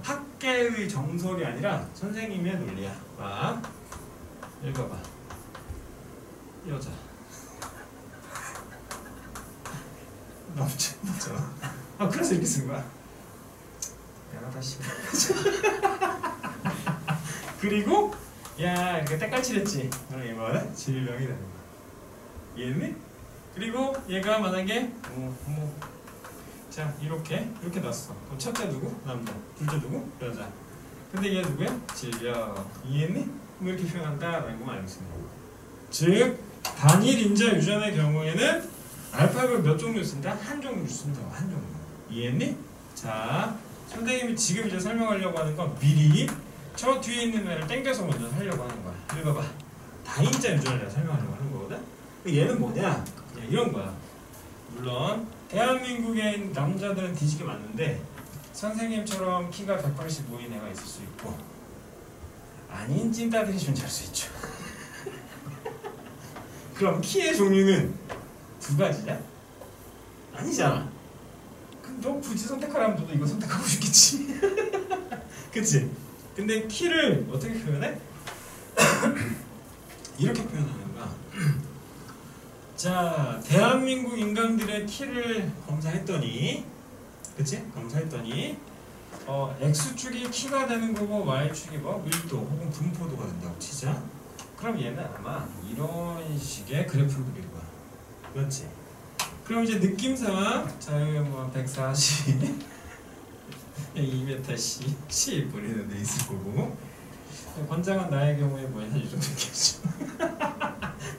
학계의 정설이 아니라 선생님의 논리야. 봐. 읽어봐. 여자. 남자. 그래서 이렇게 쓴 거야. 내가 다시. 그리고 이렇게 때깔칠했지. 그럼 얘 뭐야? 질병이 되는 거야. 이해했니? 그리고 얘가 만약에 자 이렇게 났어. 그럼 첫째 누구? 남자. 둘째 누구? 여자. 근데 얘 누구야? 질병. 이해했니? 이렇게 표현한다라는 것만 알고 있습니다. 즉 단일 인자 유전의 경우에는 알파벳 몇 종류 쓴다? 한 종류 쓴다. 한 종류. 이해했니? 자, 선생님이 지금 이제 설명하려고 하는 건 미리 저 뒤에 있는 애를 땡겨서 먼저 하려고 하는 거야. 읽어봐. 다인자 유전을 내가 설명하려고 하는 거거든? 얘는 뭐냐? 그냥 이런 거야. 물론 대한민국에 있는 남자들은 뒤지게 많은데 선생님처럼 키가 185인 애가 있을 수 있고 아닌 찐따들이 존재할 수 있죠. 그럼 키의 종류는 두 가지냐? 아니잖아. 그럼 너 굳이 선택하라면 너도 이거 선택하고 싶겠지. 그치? 근데 키를 어떻게 표현해? 이렇게 표현하는 거야. 자, 대한민국 인간들의 키를 검사했더니 그치? 검사했더니 x축이 키가 되는 거고 y축이 뭐 밀도 혹은 분포도가 된다고 치자. 그럼 얘는 아마 이런 식의 그래프를 그릴 거야. 그렇지? 그럼 이제 느낌상 자 여기 뭐 140 2m C 보이는데 있을 거고 권장은 나의 경우에 뭐야 이 정도겠죠.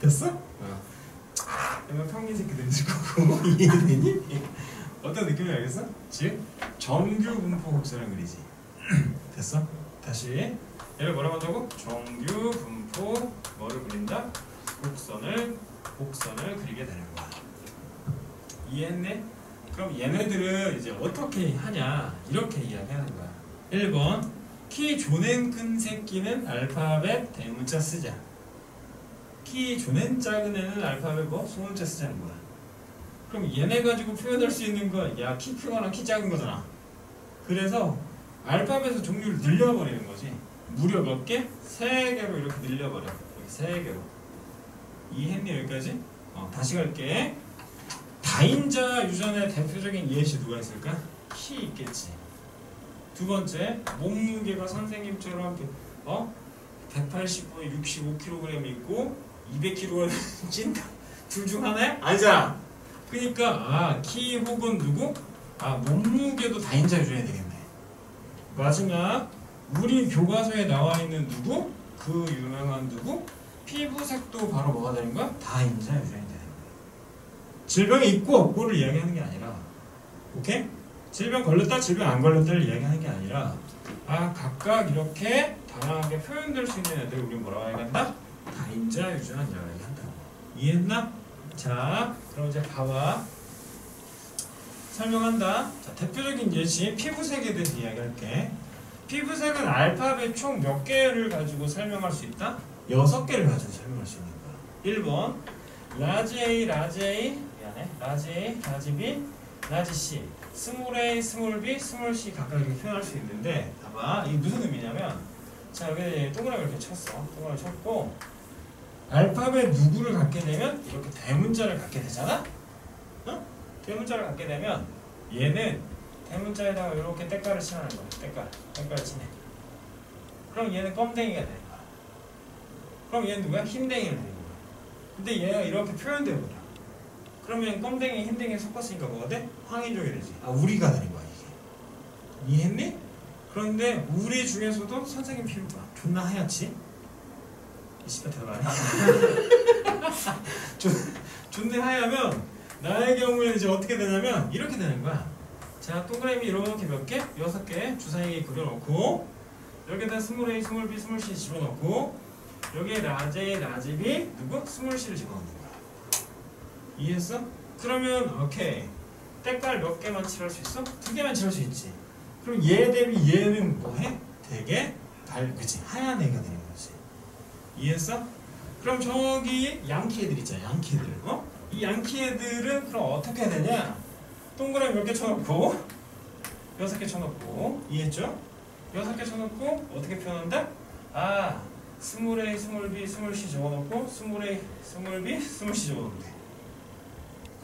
됐어? 그러면 평균 새끼들 있을 거고 이해되니? 어떤 느낌이 알겠어? 즉 정규 분포 곡선을 그리지. 됐어? 다시 얘를 뭐라고 한다고? 정규 분포 뭐를 그린다? 곡선을 그리게 되는 거야. 이해했네? 그럼 얘네들은 이제 어떻게 하냐 이렇게 이야기하는 거야. 1번 키 조낸 큰 새끼는 알파벳 대문자 쓰자. 키 조낸 작은 애는 알파벳 뭐? 소문자 쓰자는 거야. 그럼 얘네 가지고 표현할 수 있는 건 야 키 크거나 키 작은 거잖아. 그래서 알파벳의 종류를 늘려버리는 거지. 무려 몇 개? 3개로 이렇게 늘려버려. 여기 3개로. 이해했니 여기까지? 다시 갈게. 다인자 유전의 대표적인 이해시 누가 있을까? 키 있겠지. 두 번째, 몸무게가 선생님처럼 185에 65kg 있고 200kg가 찐다. 둘 중 하나야? 아니잖아. 그러니까 키 혹은 누구? 몸무게도 다인자 유전이 되겠네. 마지막, 우리 교과서에 나와 있는 누구? 그 유명한 누구? 피부색도 바로 뭐가 되는 거야? 다인자 유전이 되는 거야. 질병이 있고 없고를 이야기하는 게 아니라, 오케이? 질병 걸렸다, 질병 안 걸렸다를 이야기하는 게 아니라, 각각 이렇게 다양하게 표현될 수 있는 애들 우리 뭐라고 해야겠다? 다인자 유전이라고 얘기한다고. 이해했나? 자, 그럼 이제 봐봐. 설명한다. 자, 대표적인 예시 피부색에 대해서 이야기할게. 피부색은 알파벳 총 몇 개를 가지고 설명할 수 있다? 6개를 가지고 설명할 수 있는 거야. 1번 라지 A, 라지 A, 라지 A, 라지 B, 라지 C, 스몰 A, 스몰 B, 스몰 C 각각 이렇게 표현할 수 있는데, 봐봐. 이게 무슨 의미냐면, 자 여기 동그라미 이렇게 쳤어. 동그라미 쳤고 알파벳 누구를 갖게 되면 이렇게 대문자를 갖게 되잖아? 대문자를 갖게 되면 얘는 대문자에다가 이렇게 때깔을 칠하는 거야. 때깔을 치네. 그럼 얘는 껌댕이가 되는 거야. 그럼 얘는 누구야? 흰댕이를 되는 거야. 근데 얘가 이렇게 표현돼 버려. 그러면 껌댕이, 흰댕이 섞었으니까 뭐가 돼? 황인종이 되지. 우리가 되는 거야 이게. 이해했니? 그런데 우리 중에서도 선생님 피부가 존나 하얗지? 이 씨발 대단하네. 존나 하얘면 나의 경우에는 이제 어떻게 되냐면 이렇게 되는 거야. 자, 동그라미 이렇게 몇 개? 6개 주사위에 그려놓고 여기다 스몰 A, 스몰 B, 스몰 C 집어넣고 여기에 라지 A, 라지 B 누구? 스몰 C를 집어넣는 거야. 이해했어? 그러면 오케이. 때깔 몇 개만 칠할 수 있어? 2개만 칠할 수 있지. 그럼 얘 대비 얘는 뭐해? 되게 그치? 하얀 애가 되는 거지. 이해했어? 그럼 저기 양키 애들 있잖아. 양키 애들. 이 양키 애들은 그럼 어떻게 해야 되냐? 동그라미 몇 개 쳐놓고 6개 쳐놓고 이해했죠? 6개 쳐놓고 어떻게 표현한다? 스몰 A, 스몰 B, 스몰 C 적어놓고 스몰 A, 스몰 B, 스몰 C 적어놓으면 돼.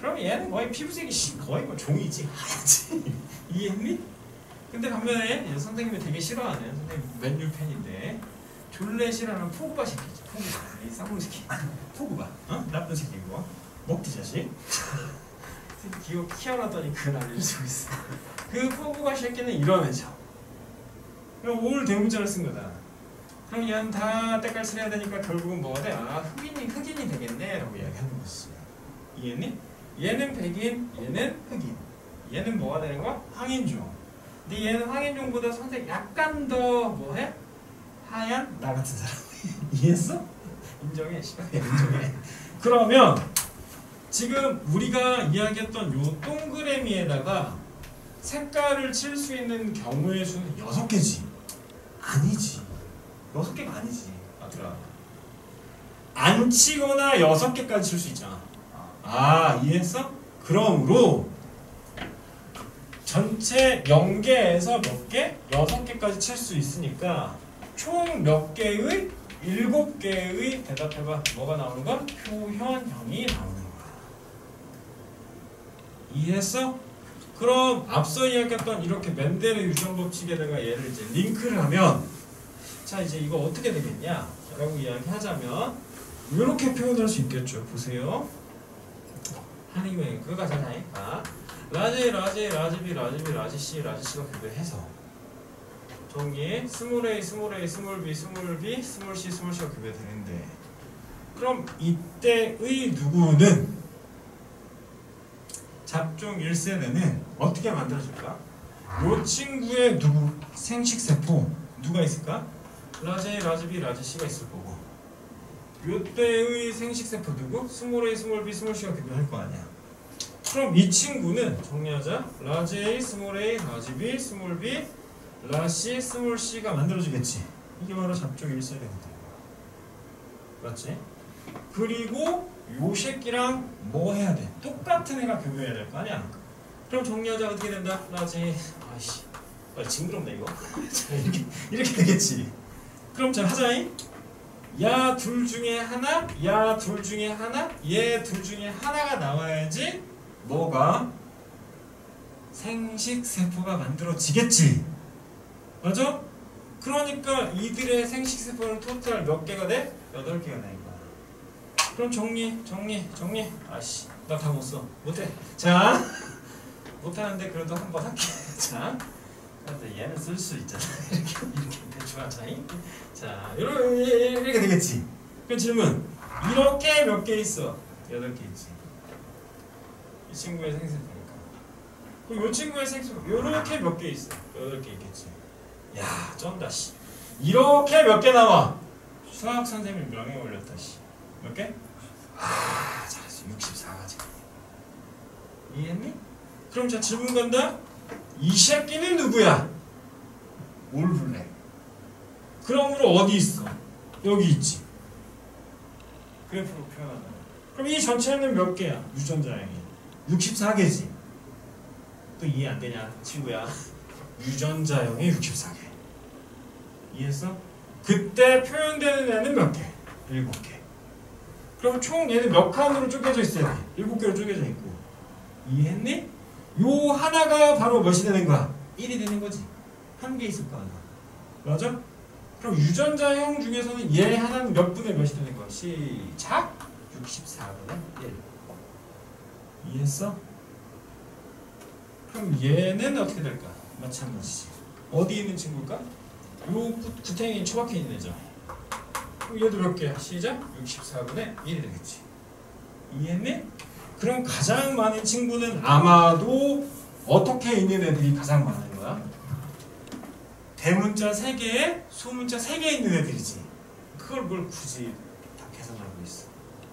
그럼 얘는 거의 피부색이 거의 뭐 종이지. 하얗지. 이해했니? 근데 반면에 선생님이 되게 싫어하는 선생님 맨유 팬인데 졸래 싫어하는 포그바 새끼지. 포그바. 이 쌍놈 새끼. 포그바. 나쁜 새끼고. 먹튀 자식. 기어 키워놨더니 그걸 알려주고 있어. 그 포그바 새끼는 이러면서. 그럼 올 대문자를 쓴 거다. 그럼 얘는 다 때깔 칠해야 되니까 결국은 뭐가 돼? 흑인이 되겠네 라고 이야기하는 것이. 이해했니? 얘는 백인, 얘는 흑인. 얘는 뭐가 되는 거야? 황인종. 근데 얘는 황인종보다 선생 약간 더 뭐해? 하얀 나 같은 사람. 이해했어? 인정해. 인정해. 그러면 지금 우리가 이야기했던 요 동그라미에다가 색깔을 칠 수 있는 경우의 수는 6개지. 아니지. 6개가 아니지. 아들아. 안 치거나 6개까지 칠 수 있잖아. 이해했어? 그러므로 전체 0개에서 몇 개? 6개까지 칠 수 있으니까 총 몇 개의? 7개의 대답해봐. 뭐가 나오는 거야? 표현형이 나오는 거야. 이해했어? 그럼 앞서 이야기했던 이렇게 멘델의 유전 법칙에다가 얘를 이제 링크를 하면 자 이제 이거 어떻게 되겠냐 라고 이야기하자면 이렇게 표현할 수 있겠죠. 보세요. 하니면 그거 가잖아요. 라지 C가 교배해서 정리 스몰 A 스몰 B 스몰 C가 교배되는데 그럼 이때의 누구는 잡종 1세대는 어떻게 만들어질까? 요 친구의 누구? 생식세포 누가 있을까? 라지 B C가 있을 거고 요때의 생식세포 누구? 스몰 A 스몰 B 스몰 C가 교배할 거 아니야. 그럼 이 친구는 정리하자. 라지 A 스몰 A 라지 B 스몰 B 라C 스몰 C가 만들어지겠지. 이게 바로 잡종 1세대거든. 맞지? 그리고 요 새끼랑 뭐 해야 돼? 똑같은 애가 교배해야 될 거 아니야? 그럼 정리하자 어떻게 된다? 라지 아이씨 징그럽네 이거. 자 이렇게 되겠지. 그럼 자 하자잉. 야 둘 중에 하나, 야 둘 중에 하나, 얘 둘 중에 하나가 나와야지 뭐가? 생식세포가 만들어지겠지. 맞아? 그러니까 이들의 생식세포는 토탈 몇 개가 돼? 8개가 돼. 그럼 정리. 아씨, 나 다 못 써. 못해. 자, 못하는데 그래도 한번 할게. 자, 얘는 쓸 수 있잖아. 이렇게 대충 하자잉. 자, 이렇게 되겠지. 그럼 질문. 이렇게 몇 개 있어? 8개 있지. 이 친구의 생식세포니까. 그럼 이 친구의 생식세포 이렇게 몇 개 있어? 8개 있겠지. 야, 쩐다 씨. 이렇게 몇 개 나와? 수학 선생님 명예 올렸다 씨. 몇 개? 잘했어. 64가지. 이해했니? 그럼 자 질문 간다. 이 새끼는 누구야? 올블랙. 그러므로 어디 있어? 여기 있지. 그래프로 표현한다. 그럼 이 전체는 몇 개야? 유전자형이 64개지. 또 이해 안 되냐 친구야? 유전자형이 64개. 이해했어? 그때 표현되는 애는 몇 개? 7개. 그럼 총 얘는 몇 칸으로 쪼개져 있어야 돼? 7개로 쪼개져 있고. 이해했니? 요 하나가 바로 몇이 되는 거야? 1이 되는 거지. 한 개 있을 거 아니야. 맞아? 그럼 유전자형 중에서는 얘 하나는 몇 분의 몇이 되는 거야? 시작! 64분의 1. 이해했어? 그럼 얘는 어떻게 될까? 마찬가지지. 어디 있는 친구일까? 요 구탱이 처박혀 있는 애죠. 그럼 얘도 몇 개야? 시작! 64분의 1이 되겠지. 이해했니? 그럼 가장 많은 친구는 아마도 어떻게 있는 애들이 가장 많은 거야? 대문자 3개에 소문자 3개 있는 애들이지. 그걸 뭘 굳이 다 계산하고 있어.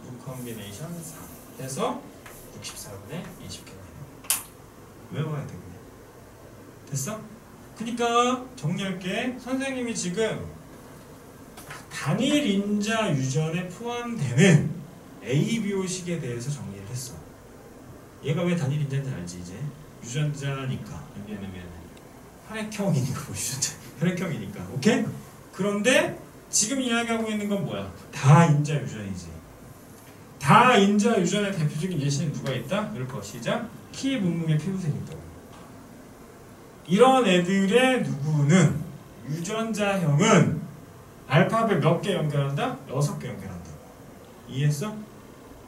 6 컴비네이션 4 해서 64분의 20개 외워야 돼 그냥. 됐어? 그러니까 정리할게. 선생님이 지금 단일 인자 유전에 포함되는 ABO식에 대해서 정리를 했어. 얘가 왜 단일 인자인지 알지 이제? 유전자니까. 왜냐면 혈액형이니까 뭐 유전자. 혈액형이니까. 오케이? 그런데 지금 이야기하고 있는 건 뭐야? 다인자 유전이지. 다인자 유전의 대표적인 예시는 누가 있다? 이럴 거 시작. 키 몸무게 피부색이 있다고. 이런 애들의 누구는 유전자형은 알파벳 몇 개 연결한다? 6개 연결한다고. 이해했어?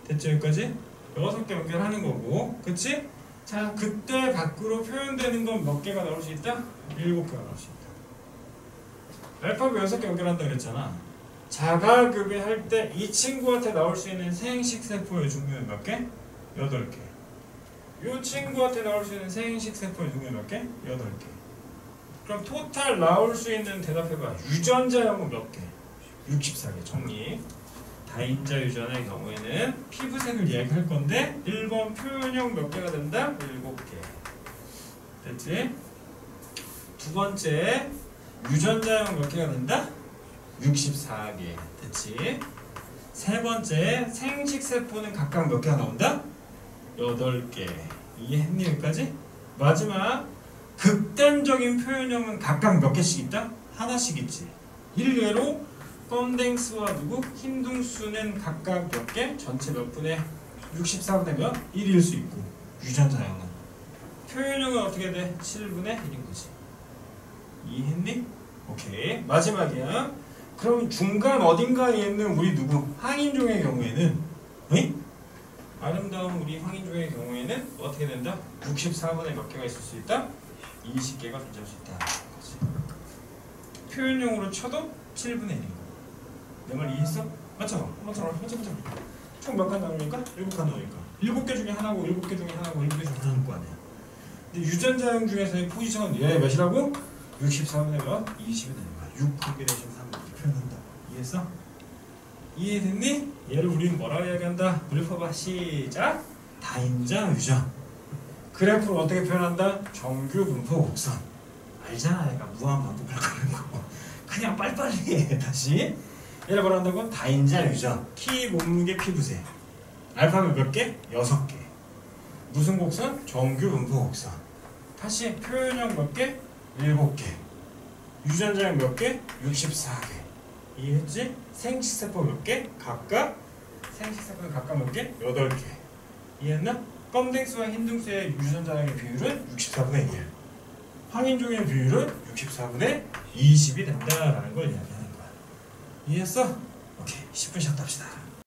됐죠 여기까지? 6개 연결하는 거고. 그치? 자 그때 밖으로 표현되는 건 몇 개가 나올 수 있다? 7개가 나올 수 있다. 알파벳 6개 연결한다 그랬잖아. 자가급여 할 때 이 친구한테 나올 수 있는 생식세포의 종류는 몇 개? 8개. 이 친구한테 나올 수 있는 생식세포의 종류는 몇 개? 8개. 그럼 토탈 나올 수 있는 대답해봐. 유전자형은 몇 개? 64개. 정리. 다인자 유전의 경우에는 피부색을 이야기할 건데 1번 표현형 몇 개가 된다? 7개. 됐지? 두 번째 유전자형 몇 개가 된다? 64개. 됐지? 세 번째 생식세포는 각각 몇 개가 나온다? 8개. 이해했니 여기까지? 마지막 극단적인 표현형은 각각 몇 개씩 있다? 하나씩 있지. 일례로 껌댕스와 누구? 흰둥수는 각각 몇 개? 전체 몇 분의 64분의 몇? 1일 수 있고. 유전자형은 표현형은 어떻게 돼? 7분의 1인 거지. 이해했니? 오케이. 마지막이야. 그럼 중간 어딘가에 있는 우리 누구? 항인종의 경우에는, 응? 아름다운 우리 황인종의 경우에는 어떻게 된다? 64분의 몇 개가 있을 수 있다? 20개가 존재할 수 있다. 거지. 표현용으로 쳐도 7분의 1인 거. 내 말 이해했어? 맞잖아. 총 몇 칸 나오니까? 7칸 나오니까. 7개 중에 하나고 7개 중에 하나고 7개 중에 하나일 거 아니야. 근데 유전자형 중에서의 포지션은 얘 몇이라고? 64분의 몇? 20이 되는 거야. 6곱게 대신 3 이렇게 표현한다. 이해했어? 이해됐니? 얘를 우리는 뭐라고 이야기한다? 그래프봐. 시작. 다인자 유전. 그래프를 어떻게 표현한다? 정규 분포 곡선. 알잖아. 얘가 무한 반복을 하는 거. 그냥 빨리빨리 해. 다시. 얘를 뭐라 한다고? 다인자 유전. 키 몸무게 피부세. 알파벳 몇 개? 6개. 무슨 곡선? 정규 분포 곡선. 다시 표현형 몇 개? 7개. 유전자형 몇 개? 64개. 이해했지? 생식세포 몇 개? 각각 생식세포 각각 몇 개? 8개. 이해했나? 검등수와 흰등수의 유전자량의 비율은 64분의 1. 황인종의 비율은 64분의 20이 된다라는 걸 이야기하는 거야. 이해했어? 오케이. 10분 쉬었다 합시다.